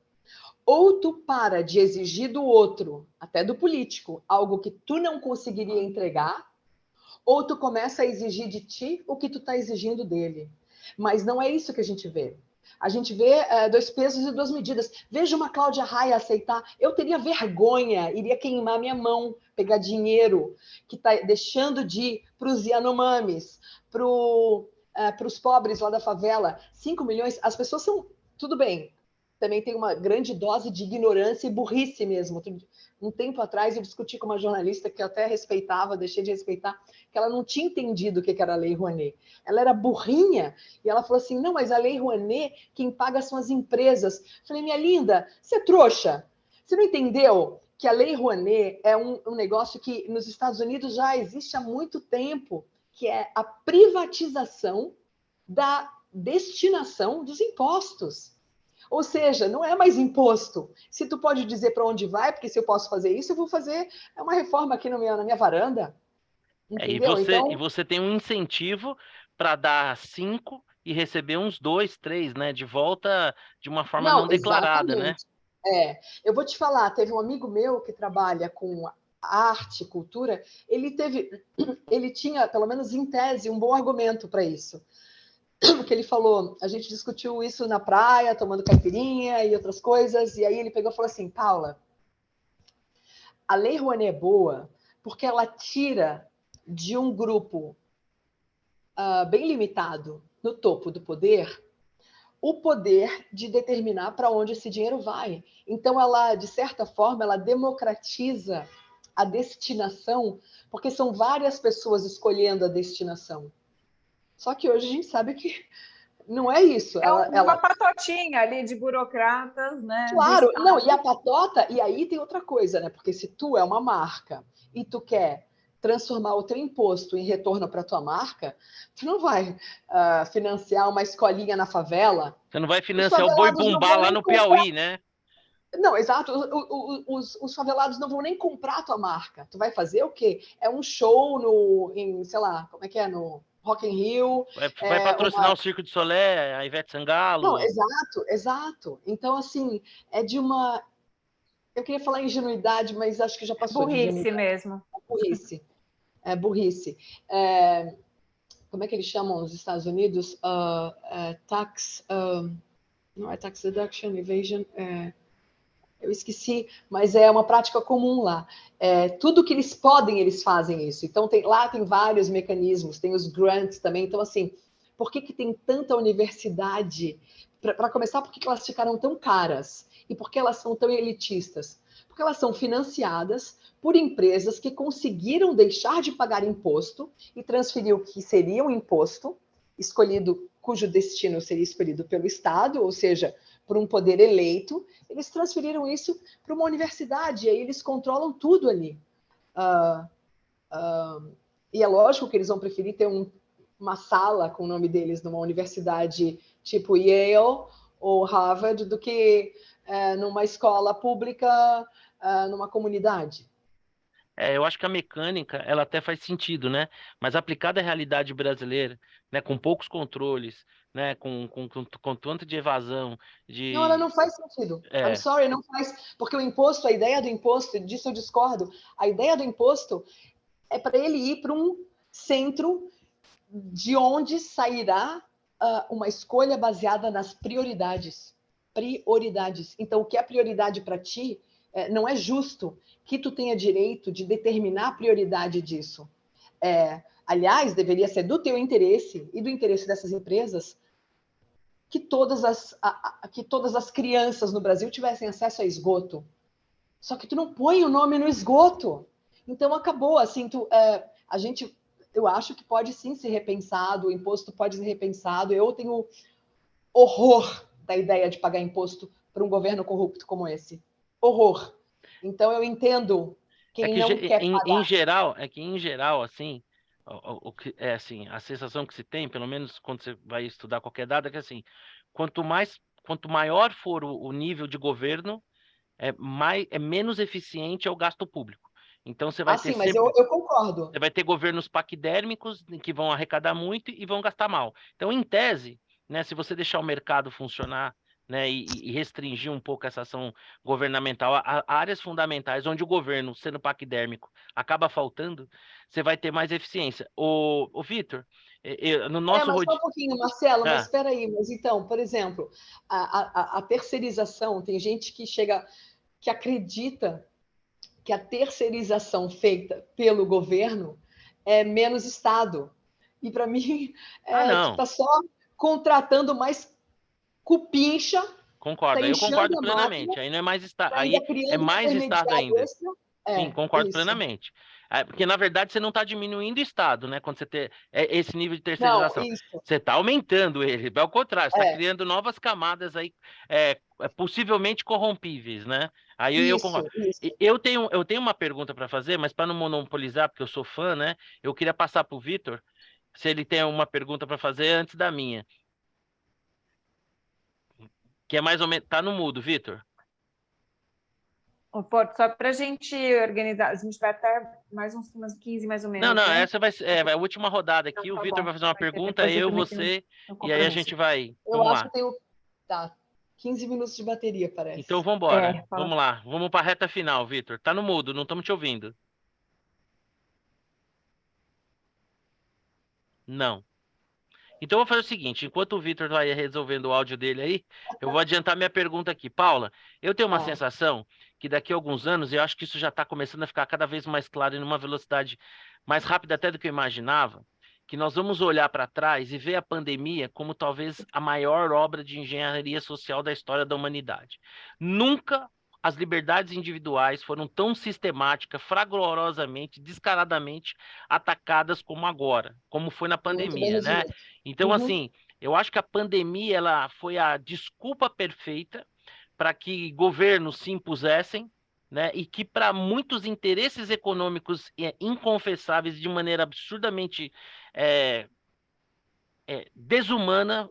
Ou tu para de exigir do outro, até do político, algo que tu não conseguiria entregar, ou tu começa a exigir de ti o que tu está exigindo dele. Mas não é isso que a gente vê. A gente vê dois pesos e duas medidas. Veja uma Cláudia Raia aceitar. Eu teria vergonha, iria queimar minha mão, pegar dinheiro que está deixando de ir para os Yanomamis, para os pobres lá da favela. 5 milhões, as pessoas são... Tudo bem, também tem uma grande dose de ignorância e burrice mesmo. Um tempo atrás eu discuti com uma jornalista que eu até respeitava, deixei de respeitar, que ela não tinha entendido o que era a Lei Rouanet. Ela era burrinha e ela falou assim, não, mas a Lei Rouanet, quem paga são as empresas. Eu falei, minha linda, você é trouxa? Você não entendeu que a Lei Rouanet é um negócio que nos Estados Unidos já existe há muito tempo, que é a privatização da destinação dos impostos. Ou seja, não é mais imposto. Se tu pode dizer para onde vai, porque se eu posso fazer isso, eu vou fazer uma reforma aqui na minha varanda. E Entendeu? você, Então, tem um incentivo para dar 5 e receber uns 2, 3, né? De volta de uma forma não não, declarada, né? exatamente. Eu vou te falar, teve um amigo meu que trabalha com arte, cultura, ele tinha, pelo menos em tese, um bom argumento para isso. Porque ele falou, a gente discutiu isso na praia, tomando caipirinha e outras coisas, e aí ele pegou e falou assim, Paula, a Lei Rouanet é boa porque ela tira de um grupo bem limitado no topo do poder o poder de determinar para onde esse dinheiro vai. Então, ela, de certa forma, ela democratiza a destinação, porque são várias pessoas escolhendo a destinação. Só que hoje a gente sabe que não é isso. É uma patotinha ali de burocratas, né? Claro, não, e a patota, e aí tem outra coisa, né? Porque se tu é uma marca e tu quer transformar o teu imposto em retorno para tua marca, tu não vai financiar uma escolinha na favela. Você não vai Os financiar o Boi favelados não Bumbá vão lá nem no comprar. Piauí, né? Não, exato. Os favelados não vão nem comprar a tua marca. Tu vai fazer o quê? É um show sei lá, como é que é? No Rock in Rio. Vai patrocinar o Circo de Solé, a Ivete Não, Sangalo. exato. Então, assim, é de uma... Eu queria falar ingenuidade, mas acho que já passou de Burrice ingenuidade. mesmo. Burrice. É burrice. Como é que eles chamam nos Estados Unidos? Não é tax deduction, evasion. Eu esqueci, mas é uma prática comum lá. Tudo que eles podem, eles fazem isso. Então, lá tem vários mecanismos, tem os grants também. Então, assim, por que tem tanta universidade? Para começar, por que elas ficaram tão caras? E por que elas são tão elitistas? Porque Porque elas são financiadas por empresas que conseguiram deixar de pagar imposto e transferir o que seria um imposto escolhido, cujo destino seria escolhido pelo Estado, ou seja, por um poder eleito, eles transferiram isso para uma universidade, e aí eles controlam tudo ali. E é lógico que eles vão preferir ter uma sala com o nome deles numa universidade tipo Yale ou Harvard do que numa escola pública, numa comunidade. Eu acho que a mecânica, ela até faz sentido, né? Mas aplicada à realidade brasileira, né, com poucos controles, né, com tanto de evasão, Não, ela de... não faz sentido. I'm É, sorry, não faz. Porque o imposto, a ideia do imposto, disso eu discordo, a ideia do imposto é para ele ir para um centro de onde sairá uma escolha baseada nas prioridades. Prioridades. Então, o que é prioridade para ti, não é justo que tu tenha direito de determinar a prioridade disso. Aliás, deveria ser do teu interesse e do interesse dessas empresas que todas as crianças no Brasil tivessem acesso a esgoto. Só que tu não põe o nome no esgoto. Então, acabou. Assim, eu acho que pode sim ser repensado, o imposto pode ser repensado. Eu tenho horror da ideia de pagar imposto para um governo corrupto como esse. Horror. Então, eu entendo quem não quer em pagar. geral, em geral, assim, o que é assim, a sensação que se tem, pelo menos quando você vai estudar qualquer dado, é que assim, quanto maior for o nível de governo, menos eficiente é o gasto público. Então você vai ter Sim, mas eu concordo. você vai ter governos paquidérmicos que vão arrecadar muito e vão gastar mal. Então, em tese, né, se você deixar o mercado funcionar, né, e restringir um pouco essa ação governamental a áreas fundamentais onde o governo, sendo paquidérmico, acaba faltando, você vai ter mais eficiência. O Vitor, no nosso Mas só um pouquinho, Marcelo, mas Ah, espera aí. Mas então, por exemplo, a terceirização, tem gente que acredita que a terceirização feita pelo governo é menos Estado. E para mim, tu não, está só contratando mais cupincha, está concordo. Aí eu inchando concordo a máquina, plenamente. Aí não é mais Estado, está aí ainda é criando mais Estado intermediário ainda. extra. Sim, concordo Isso. plenamente. Porque, na verdade, você não está diminuindo o Estado, né? Quando você tem esse nível de Não, terceirização. isso. Você está aumentando ele. Ao contrário, você está É, criando novas camadas aí, possivelmente corrompíveis, né? Aí eu concordo. isso. Eu tenho uma pergunta para fazer, mas para não monopolizar, porque eu sou fã, né? Eu queria passar para o Vitor, se ele tem uma pergunta para fazer antes da minha. Que é mais ou menos. Tá no mudo, Vitor. Ô, Porto, só para a gente organizar, a gente vai até umas 15 mais ou Não, menos, não, né? essa vai a última rodada Então, aqui. O tá Vitor bom. vai fazer uma Porque pergunta, depois eu eu, também tenho você, um e aí a compromisso. gente vai. Eu Vamos acho que lá. eu tenho. Tá, 15 minutos de bateria, Então parece. vamos embora. Fala. Vamos lá. Vamos para a reta final, Vitor. Tá no mudo, não estamos te ouvindo. Não. Então eu vou fazer o seguinte: enquanto o Vitor vai resolvendo o áudio dele aí, eu vou adiantar minha pergunta aqui. Paula, eu tenho uma Tá. sensação que daqui a alguns anos, eu acho que isso já está começando a ficar cada vez mais claro e numa velocidade mais rápida até do que eu imaginava, que nós vamos olhar para trás e ver a pandemia como talvez a maior obra de engenharia social da história da humanidade. Nunca as liberdades individuais foram tão sistemáticas, fragorosamente, descaradamente atacadas como agora, como foi na Muito bem pandemia, né? resumido. Então, Uhum. assim, eu acho que a pandemia ela foi a desculpa perfeita para que governos se impusessem, né, e que para muitos interesses econômicos inconfessáveis de maneira absurdamente é, desumana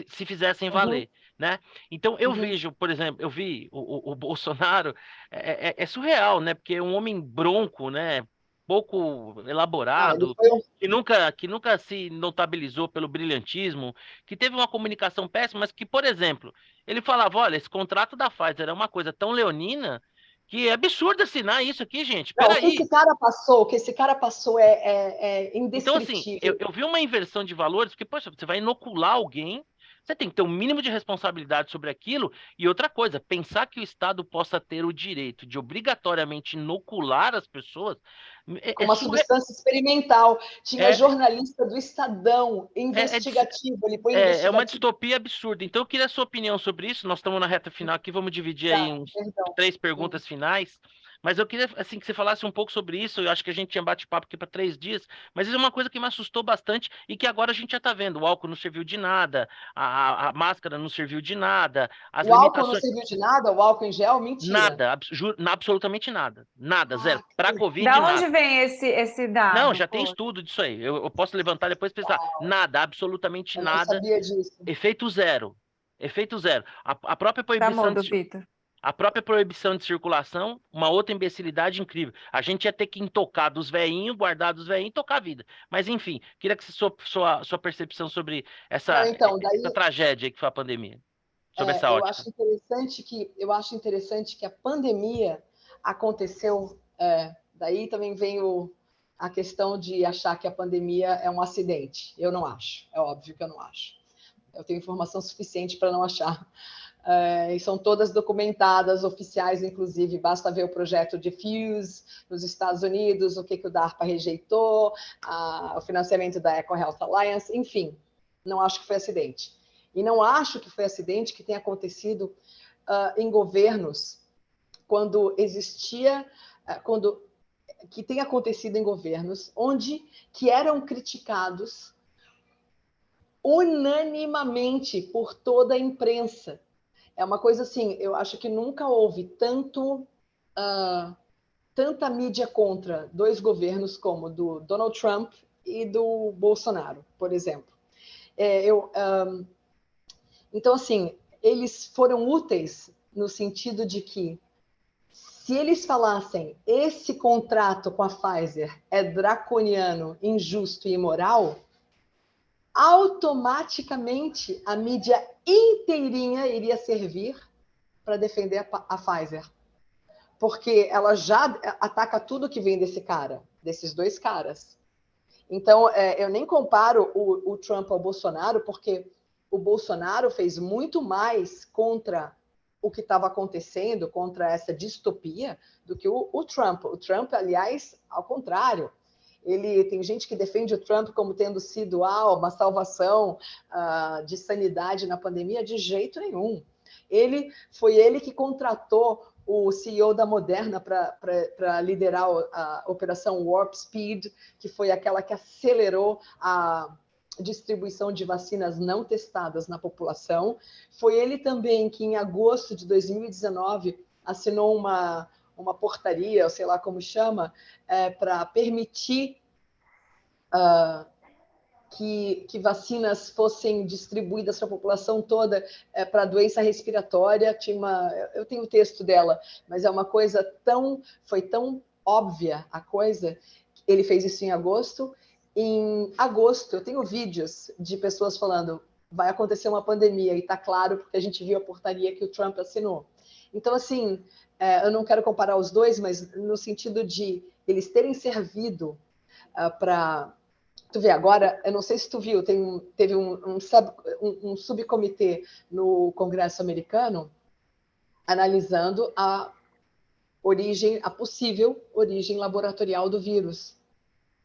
se fizessem Uhum. valer, né? Então eu Uhum. vejo, por exemplo, eu vi o Bolsonaro é surreal, né? Porque é um homem bronco, né? Pouco Ele elaborado, foi que nunca se notabilizou pelo brilhantismo, que teve uma comunicação péssima, mas que, por exemplo, ele falava, olha, esse contrato da Pfizer é uma coisa tão leonina que é absurdo assinar isso aqui, gente. Não, Peraí. o que esse cara passou é Então, assim, indescritível. eu vi uma inversão de valores, porque, poxa, você vai inocular alguém, Você tem que ter um mínimo de responsabilidade sobre aquilo. E outra coisa, pensar que o Estado possa ter o direito de obrigatoriamente inocular as pessoas Com uma substância experimental. Tinha é, jornalista do Estadão, é, investigativo, ele põe é uma investigativo. distopia absurda. Então, eu queria a sua opinião sobre isso. Nós estamos na reta final aqui, vamos dividir aí Tá, uns perdão. 3 perguntas finais. Mas eu queria assim que você falasse um pouco sobre isso. Eu acho que a gente tinha bate-papo aqui para 3 dias, mas isso é uma coisa que me assustou bastante e que agora a gente já está vendo. O álcool não serviu de nada, a máscara não serviu de nada, as O álcool não limitações. serviu de nada? O álcool em gel? Mentira. Nada, absolutamente nada. Nada, zero. Para Covid, Da onde nada. vem esse Não, dado? já tem Pô, estudo disso aí. Eu posso levantar depois e pensar. Nada, absolutamente Eu não nada. sabia disso. Efeito zero. Efeito zero. A própria tá proibição mudo, de, Vitor. a própria proibição de circulação, uma outra imbecilidade incrível. A gente ia ter que intocar dos veinhos, guardar dos veinhos e tocar a vida. Mas, enfim, queria que sua percepção sobre Não, essa, então, essa tragédia aí que foi a pandemia. Sobre essa eu ótica. acho interessante que a pandemia aconteceu. Daí também vem a questão de achar que a pandemia é um acidente. Eu não acho. É óbvio que eu não acho. Eu tenho informação suficiente para não achar. E são todas documentadas, oficiais, inclusive. Basta ver o projeto de FUSE nos Estados Unidos, o que o DARPA rejeitou, o financiamento da EcoHealth Alliance, enfim. Não acho que foi acidente. E não acho que foi acidente que tenha acontecido em governos quando existia, que tenha acontecido em governos onde que eram criticados unanimamente por toda a imprensa. É uma coisa assim, eu acho que nunca houve tanta mídia contra 2 governos como do Donald Trump e do Bolsonaro, por exemplo. Então, assim, eles foram úteis no sentido de que, se eles falassem esse contrato com a Pfizer é draconiano, injusto e imoral, automaticamente a mídia inteirinha iria servir para defender a Pfizer. Porque ela já ataca tudo que vem desses 2 caras. Então, eu nem comparo o Trump ao Bolsonaro, porque o Bolsonaro fez muito mais contra o que estava acontecendo, contra essa distopia, do que o Trump. O Trump, aliás, ao contrário. Tem gente que defende o Trump como tendo sido uma salvação de sanidade na pandemia, de jeito nenhum. Foi ele que contratou o CEO da Moderna para liderar a Operação Warp Speed, que foi aquela que acelerou a distribuição de vacinas não testadas na população. Foi ele também que, em agosto de 2019, assinou uma portaria, ou sei lá como chama, para permitir que vacinas fossem distribuídas para a população toda para doença respiratória. Eu tenho o texto dela, mas é uma coisa foi tão óbvia a coisa. Ele fez isso em agosto. Em agosto, eu tenho vídeos de pessoas falando: vai acontecer uma pandemia, e está claro porque a gente viu a portaria que o Trump assinou. Então, assim, eu não quero comparar os dois, mas no sentido de eles terem servido para... Tu vê, agora, eu não sei se tu viu, teve um subcomitê no Congresso americano analisando a possível origem laboratorial do vírus.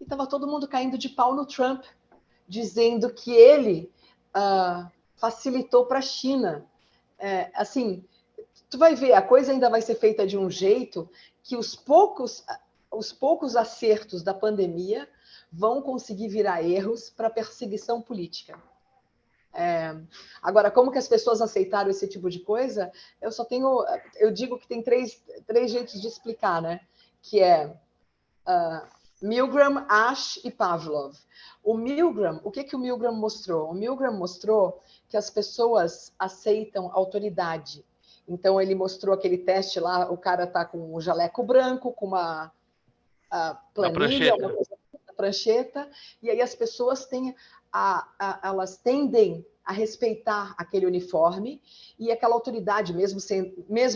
E estava todo mundo caindo de pau no Trump, dizendo que ele facilitou para a China. Assim, tu vai ver, a coisa ainda vai ser feita de um jeito que os poucos acertos da pandemia vão conseguir virar erros para perseguição política. Agora, como que as pessoas aceitaram esse tipo de coisa? Eu digo que tem três jeitos de explicar, né? Que é Milgram, Asch e Pavlov. O que o Milgram mostrou? O Milgram mostrou que as pessoas aceitam autoridade. Então, ele mostrou aquele teste lá, o cara está com um jaleco branco, com uma planilha, uma coisa, prancheta, e aí as pessoas elas tendem a respeitar aquele uniforme e aquela autoridade, mesmo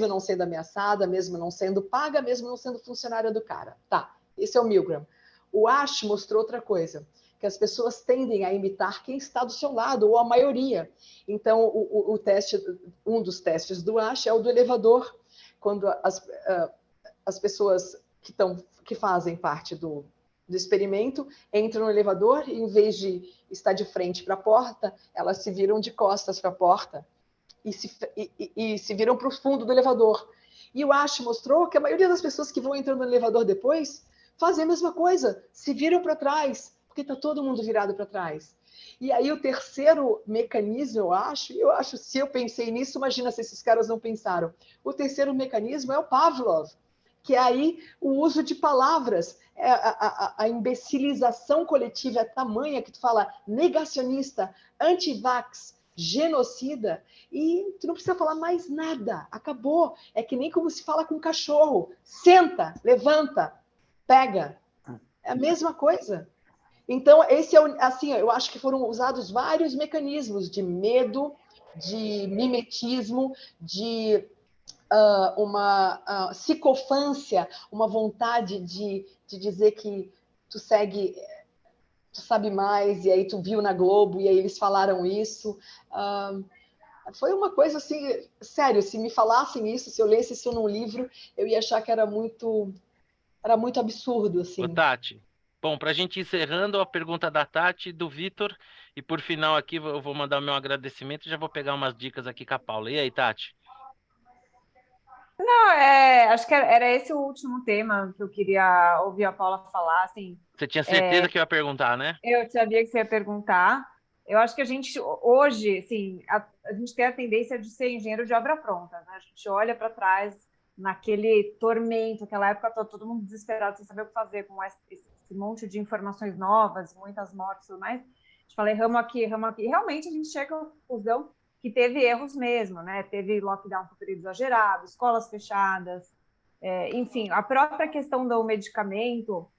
não sendo ameaçada, mesmo não sendo paga, mesmo não sendo funcionária do cara. Tá, esse é o Milgram. O Asch mostrou outra coisa, que as pessoas tendem a imitar quem está do seu lado, ou a maioria. Então, o teste, um dos testes do ASH é o do elevador, quando as pessoas que fazem parte do experimento entram no elevador e, em vez de estar de frente para a porta, elas se viram de costas para a porta e se viram para o fundo do elevador. E o ASH mostrou que a maioria das pessoas que vão entrando no elevador depois fazem a mesma coisa, se viram para trás, porque está todo mundo virado para trás. E aí o terceiro mecanismo, eu acho, se eu pensei nisso, imagina se esses caras não pensaram. O terceiro mecanismo é o Pavlov, que é aí o uso de palavras, a imbecilização coletiva é tamanha que tu fala negacionista, anti-vax, genocida, e tu não precisa falar mais nada, acabou. É que nem como se fala com um cachorro, senta, levanta, pega. É a mesma coisa. Então, esse é assim, eu acho que foram usados vários mecanismos de medo, de mimetismo, de uma psicofância, uma vontade de dizer que tu sabe mais, e aí tu viu na Globo, e aí eles falaram isso. Foi uma coisa assim, sério, se me falassem isso, se eu lesse isso num livro, eu ia achar que era muito absurdo, assim. Ô, Tati, bom, para a gente ir encerrando a pergunta da Tati, do Vitor, e por final aqui eu vou mandar o meu agradecimento e já vou pegar umas dicas aqui com a Paula. E aí, Tati? Não, acho que era esse o último tema que eu queria ouvir a Paula falar, assim. Você tinha certeza que eu ia perguntar, né? Eu sabia que você ia perguntar. Eu acho que a gente, hoje, assim, a gente tem a tendência de ser engenheiro de obra pronta, né? A gente olha para trás naquele tormento, aquela época todo mundo desesperado, sem saber o que fazer com esse monte de informações novas, muitas mortes e tudo mais. A gente fala, erramos aqui, erramos aqui. E realmente a gente chega à conclusão que teve erros mesmo, né? Teve lockdown super exagerado, escolas fechadas, enfim, a própria questão do medicamento.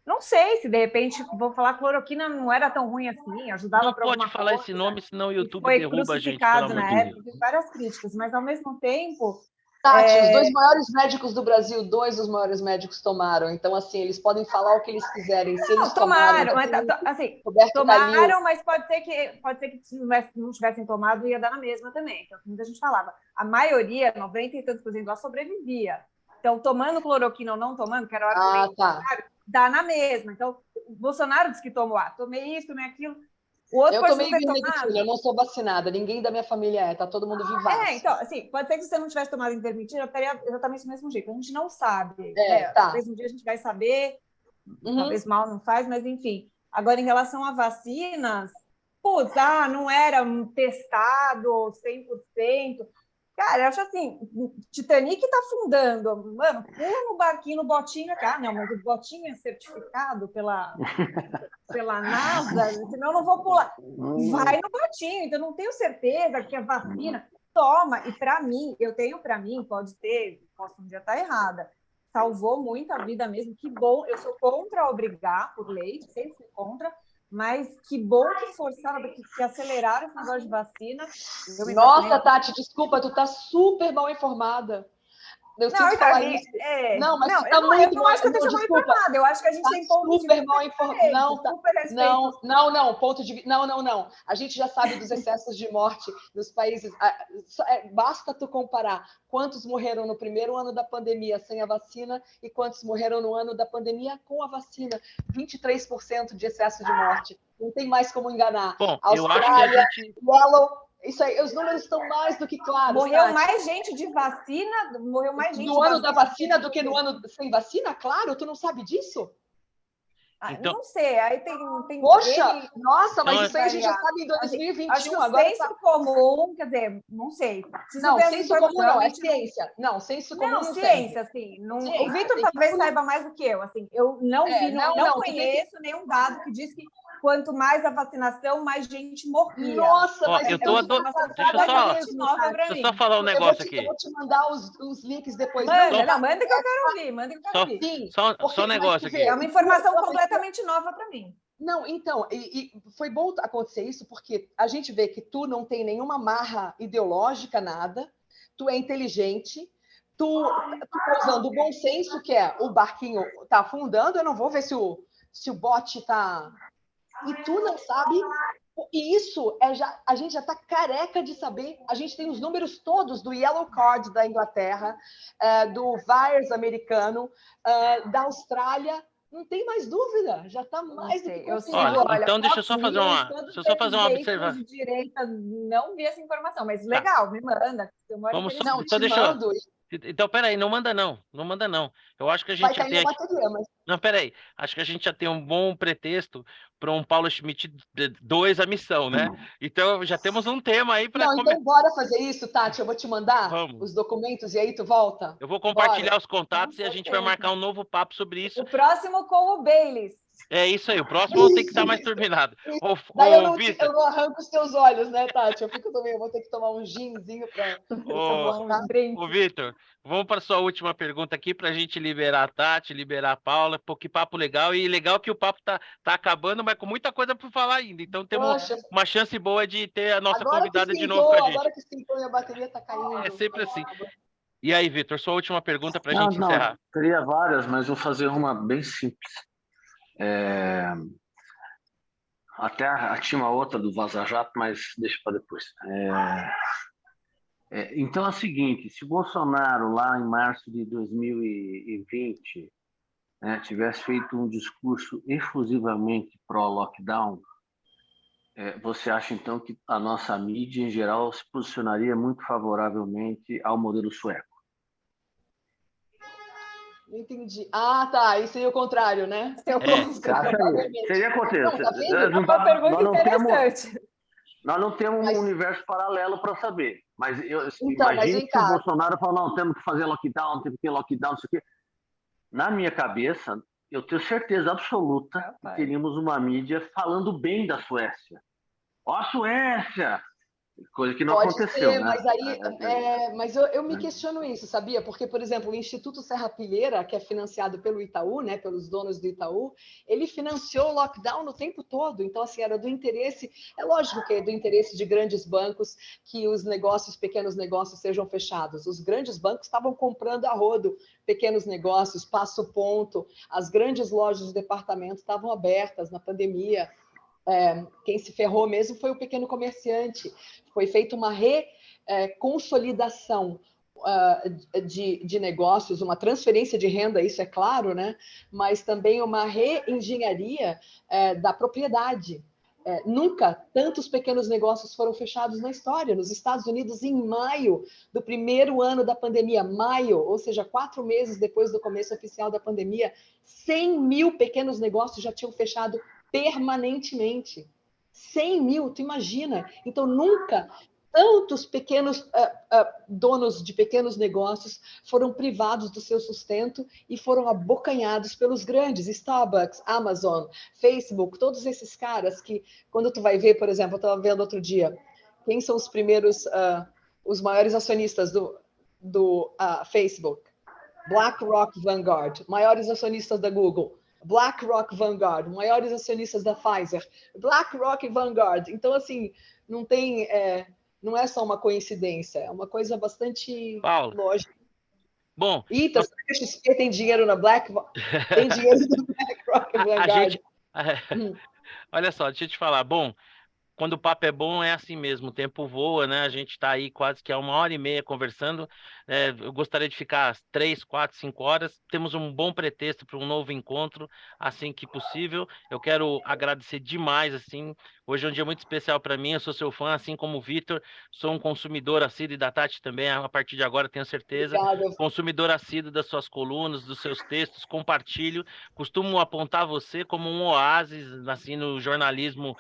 Não sei se de repente vou falar cloroquina não era tão ruim assim, ajudava para alguma Não pode falar coisa. esse nome, senão o YouTube Foi derruba a gente, pelo crucificado amor na de época, Deus. teve várias críticas, mas ao mesmo tempo. Tati, os dois maiores médicos do Brasil, dois dos maiores médicos tomaram. Então, assim, eles podem falar o que eles quiserem. Se eles tomaram, tomarem, mas assim, Roberto tomaram, Calil. mas pode ser que se não tivessem tomado ia dar na mesma também. Então, muita gente falava. A maioria, 90 e tantos por cento, lá sobrevivia. Então, tomando cloroquina ou não tomando, que era o argumento contrário, dá na mesma. Então, o Bolsonaro disse que tomou, tomei isso, tomei aquilo. O outro Eu pode tomei não ter tomado. Ivermectina, eu não sou vacinada, ninguém da minha família tá todo mundo vivaço. Então, assim, pode ser que você não tivesse tomado Ivermectina, eu estaria exatamente do mesmo jeito. A gente não sabe. Talvez um dia a gente vai saber, talvez mal não faz, mas enfim. Agora, em relação a vacinas, não era testado 100%. Cara, eu acho assim, Titanic tá afundando. Mano, pula no barquinho, no botinho. Não, mas o botinho é certificado pela NASA, senão eu não vou pular. Vai no botinho, então não tenho certeza que a vacina toma. E para mim, posso um dia estar errada, salvou muito a vida mesmo. Que bom, eu sou contra obrigar por lei, sempre fui contra, mas que bom que forçaram, que aceleraram esse negócio de vacina. Nossa, Tati, desculpa, tu tá super mal informada. Eu sinto falar isso. Não, mas não, tu tá muito eu não acho que eu esteja mal informada. Eu acho que a gente tem pontos de super mal informada. Não. A gente já sabe dos excessos de morte nos países. Basta tu comparar quantos morreram no primeiro ano da pandemia sem a vacina e quantos morreram no ano da pandemia com a vacina. 23% de excesso de morte. Não tem mais como enganar. Bom, Austrália, eu acho que a gente... Isso aí, os números estão mais do que claros. Morreu mais gente de vacina, morreu mais gente no ano da vacina do que no ano sem vacina? Claro, tu não sabe disso? Então... Não sei, aí tem Poxa, nossa, mas isso aí a gente já variar. sabe em 2021. Acho que o agora senso comum, quer dizer, não sei. Não, senso comum não, é ciência. Não, senso comum não ciência, assim. O Vitor talvez saiba mais do que eu. Assim, eu não vi, não conheço nenhum dado que diz que quanto mais a vacinação, mais gente morria. Nossa, mas eu tô adorando. Deixa eu só falar um negócio aqui. Eu vou te mandar os links depois. Manda que eu quero ouvir. Manda que eu quero ouvir. Sim, só um negócio aqui. É uma informação completamente nova para mim. Não, então, e foi bom acontecer isso, porque a gente vê que tu não tem nenhuma marra ideológica, nada, tu é inteligente, tu tá usando o bom senso, que é o barquinho tá afundando, eu não vou ver se o bote tá e tu não sabe. E isso a gente já está careca de saber. A gente tem os números todos do Yellow Card da Inglaterra, do VAERS americano, da Austrália. Não tem mais dúvida, já está mais do que eu Olha, olha, então deixa eu só fazer uma observação. de direita, não vi essa informação, mas legal, me manda. Vamos só, Não, então te mando. Então, peraí, não manda não. Eu acho que a Vai gente já cair tem na aqui... bateria, mas... Não, peraí. Acho que a gente já tem um bom pretexto para um Paulo Schmidt 2 a missão, né? Então, já temos um tema aí para Não, então bora fazer isso, Tati. Eu vou te mandar Vamos. os documentos e aí tu volta. Eu vou compartilhar Bora. os contatos e a gente vai marcar um novo papo sobre isso. O próximo com o Baileys. É isso aí. O próximo tem que estar mais turbinado. Daí eu não arranco os teus olhos, né, Tati? Eu vou ter que tomar um ginzinho para Ô, Vitor, vamos para a sua última pergunta aqui para a gente liberar a Tati, liberar a Paula. Pô, que papo legal. E legal que o papo tá acabando, mas com muita coisa para falar ainda. Então temos uma chance boa de ter a nossa convidada de novo com a gente. Agora que esquentou e a bateria está caindo. É sempre assim. E aí, Vitor, sua última pergunta para a gente encerrar. Teria várias, mas vou fazer uma bem simples. Até tinha uma outra do Vaza Jato, mas deixa para depois. Então é o seguinte, se Bolsonaro lá em março de 2020 tivesse feito um discurso efusivamente pró-lockdown, você acha então que a nossa mídia em geral se posicionaria muito favoravelmente ao modelo sueco? Não entendi. Ah, tá. Isso seria o contrário, né? Seria contrário. É uma pergunta interessante. Nós não temos um universo paralelo para saber. Mas então, imagine que o Bolsonaro falou, não, temos que fazer lockdown, temos que ter lockdown, isso aqui. Na minha cabeça, eu tenho certeza absoluta que teríamos uma mídia falando bem da Suécia. Ó, a Suécia! Coisa que não aconteceu, né? Mas aí, mas eu me questiono isso, sabia? Porque, por exemplo, o Instituto Serra Pilheira, que é financiado pelo Itaú, né, pelos donos do Itaú, ele financiou o lockdown o tempo todo. Então, assim, era do interesse, é lógico que é do interesse de grandes bancos que os pequenos negócios sejam fechados. Os grandes bancos estavam comprando a rodo pequenos negócios, Passo Ponto, as grandes lojas de departamento estavam abertas na pandemia. Quem se ferrou mesmo foi o pequeno comerciante. Foi feita uma reconsolidação de negócios, uma transferência de renda, isso é claro, né? Mas também uma reengenharia da propriedade. Nunca tantos pequenos negócios foram fechados na história. Nos Estados Unidos, em maio do primeiro ano da pandemia, ou seja, 4 meses depois do começo oficial da pandemia, 100 mil pequenos negócios já tinham fechado permanentemente. 100 mil, tu imagina? Então, nunca tantos pequenos donos de pequenos negócios foram privados do seu sustento e foram abocanhados pelos grandes, Starbucks, Amazon, Facebook, todos esses caras que, quando tu vai ver, por exemplo, eu estava vendo outro dia, quem são os primeiros, os maiores acionistas do Facebook? BlackRock, Vanguard, maiores acionistas da Google, BlackRock, Vanguard, maiores acionistas da Pfizer, BlackRock e Vanguard. Então, assim, não é só uma coincidência, é uma coisa bastante lógica. Bom, será que a XP tem dinheiro na tem dinheiro no BlackRock e Vanguard? Olha só, deixa eu te falar. Bom, quando o papo é bom, é assim mesmo, o tempo voa, né? A gente está aí quase que há 1h30 conversando. Eu gostaria de ficar 3, 4, 5 horas. Temos um bom pretexto para um novo encontro, assim que possível. Eu quero agradecer demais, assim. Hoje é um dia muito especial para mim. Eu sou seu fã, assim como o Vitor. Sou um consumidor assíduo, e da Tati também, a partir de agora, tenho certeza. Obrigada. Consumidor assíduo das suas colunas, dos seus textos, compartilho. Costumo apontar você como um oásis, assim, no jornalismo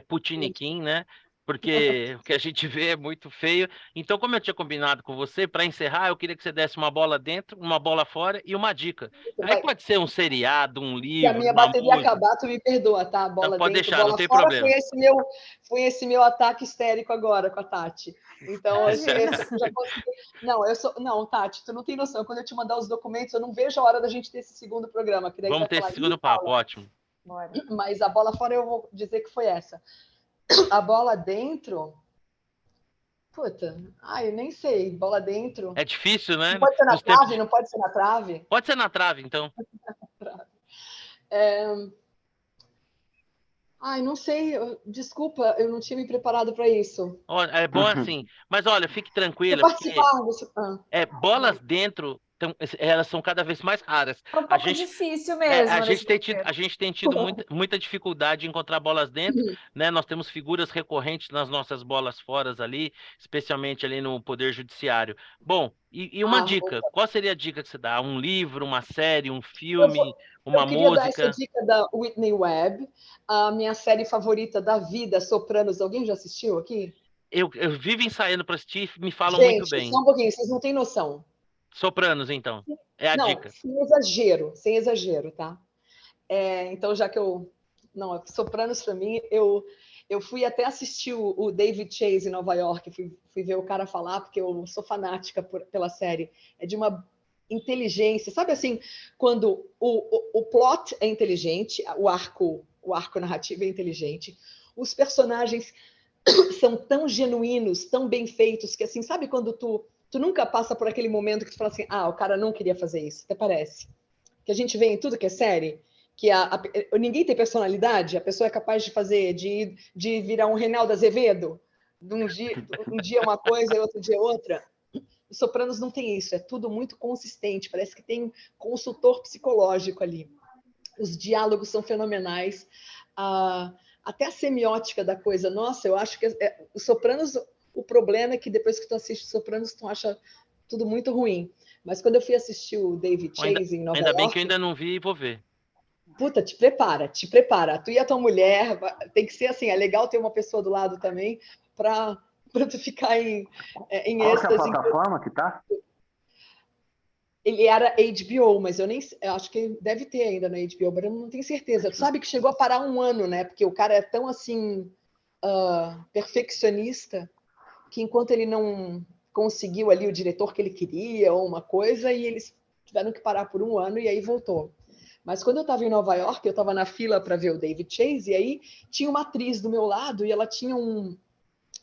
Putiniquim, né? Porque o que a gente vê é muito feio. Então, como eu tinha combinado com você, para encerrar, eu queria que você desse uma bola dentro, uma bola fora e uma dica. Aí pode ser um seriado, um livro, se a minha bateria acabar, tu me perdoa, tá? Bola pode dentro, deixar, bola não tem fora, problema. Foi esse meu ataque histérico agora com a Tati. Então, esse eu já consegui. Não, Tati, tu não tem noção. Quando eu te mandar os documentos, eu não vejo a hora da gente ter esse segundo programa. Que daí Vamos ter esse segundo papo, ótimo. Bora. Mas a bola fora eu vou dizer que foi essa. A bola dentro... Puta, eu nem sei. Bola dentro... É difícil, né? Não pode ser na trave? Não pode ser na trave? Pode ser na trave, então. Ai, não sei, desculpa, eu não tinha me preparado para isso. Olha, é bom assim. Mas olha, fique Você tranquila, porque participar, você... bolas dentro, elas são cada vez mais raras. É um A pouco gente, difícil a mesmo gente nesse tem tido, governo. a gente tem tido muita dificuldade em encontrar bolas dentro, né? Nós temos figuras recorrentes nas nossas bolas foras ali, especialmente ali no Poder Judiciário. Bom, e uma dica, qual seria a dica que você dá? Um livro, uma série, um filme, uma eu queria dar essa música? dica da Whitney Webb, a minha série favorita da vida, Sopranos. Alguém já assistiu aqui? Eu vivo ensaiando para assistir, me falam muito Gente, só bem. um pouquinho, vocês não têm noção. Sopranos, então. É a Não, dica. sem exagero, tá? Então, já que eu... Não, Sopranos para mim, eu fui até assistir o David Chase em Nova York, fui ver o cara falar, porque eu sou fanática pela série. É de uma inteligência, sabe assim, quando o plot é inteligente, o arco narrativo é inteligente, os personagens são tão genuínos, tão bem feitos, que assim, sabe quando tu nunca passa por aquele momento que tu fala assim, o cara não queria fazer isso, até parece. Que a gente vê em tudo que é série, que ninguém tem personalidade, a pessoa é capaz de fazer, de virar um Reinaldo Azevedo, um dia uma coisa e outro dia outra. Os Sopranos não tem isso, é tudo muito consistente, parece que tem um consultor psicológico ali. Os diálogos são fenomenais, até a semiótica da coisa. Nossa, eu acho que os Sopranos, o problema é que depois que tu assiste os Sopranos, tu acha tudo muito ruim. Mas quando eu fui assistir o David Chase em Nova Ainda bem York... que eu ainda não vi e vou ver. Puta, te prepara. Tu e a tua mulher, tem que ser assim, é legal ter uma pessoa do lado também, para tu ficar em Qual que é a êxtase. plataforma que tá? Ele era HBO, mas eu acho que deve ter ainda na HBO, mas eu não tenho certeza. Tu sabe que chegou a parar um ano, né? Porque o cara é tão assim perfeccionista que enquanto ele não conseguiu ali o diretor que ele queria ou uma coisa, e eles tiveram que parar por um ano e aí voltou. Mas quando eu estava em Nova York, eu estava na fila para ver o David Chase, e aí tinha uma atriz do meu lado e ela tinha um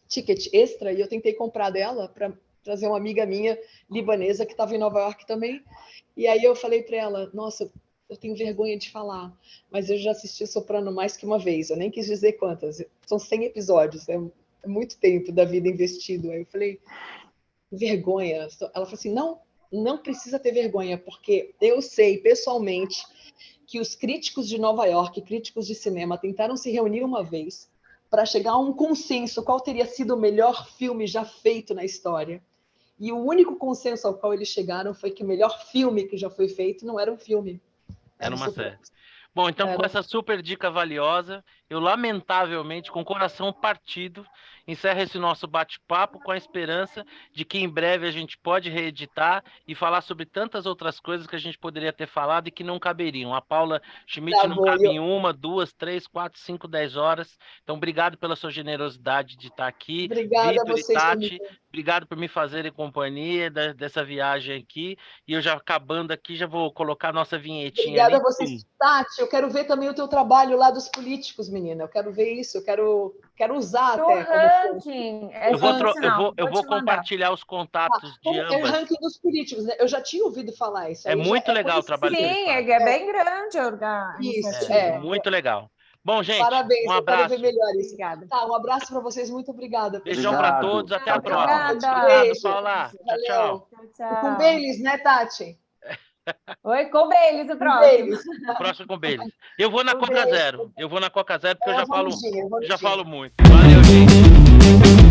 ticket extra, e eu tentei comprar dela para trazer uma amiga minha libanesa que estava em Nova York também. E aí eu falei para ela, nossa, eu tenho vergonha de falar, mas eu já assisti Soprano mais que uma vez, eu nem quis dizer quantas, são 100 episódios, é muito tempo da vida investido. Aí eu falei, vergonha. Ela falou assim, não precisa ter vergonha, porque eu sei pessoalmente que os críticos de Nova York, críticos de cinema, tentaram se reunir uma vez para chegar a um consenso qual teria sido o melhor filme já feito na história. E o único consenso ao qual eles chegaram foi que o melhor filme que já foi feito não era um filme. Era uma série. Bom, então com essa super dica valiosa, eu lamentavelmente, com o coração partido, encerro esse nosso bate-papo com a esperança de que em breve a gente pode reeditar e falar sobre tantas outras coisas que a gente poderia ter falado e que não caberiam. A Paula Schmidt não cabe em 1, 2, 3, 4, 5, 10 horas. Então, obrigado pela sua generosidade de estar aqui. Obrigada a vocês Tati, também. obrigado por me fazerem companhia dessa viagem aqui. E eu já acabando aqui, já vou colocar a nossa vinhetinha Obrigada ali. a vocês. Tati, eu quero ver também o teu trabalho lá dos políticos, menina. Eu quero ver isso, eu quero usar Do até. ranking. Eu vou compartilhar os contatos de ambas. É ranking dos políticos, né? Eu já tinha ouvido falar isso. É muito legal o trabalho que eles fazem. Sim, é bem grande a iniciativa. Muito legal. Bom, gente, parabéns, um abraço. Eu quero ver melhor isso. Obrigada. Tá, um abraço para vocês, muito obrigada. Beijão para todos, até a próxima. Obrigada. Obrigado, Paula. Valeu. Tchau. Com Baileys, né, Tati? Oi, com Baileys o próximo. O próximo com Baileys. Eu vou na Coca Zero. Eu vou na Coca Zero porque eu já falo muito. Valeu, gente.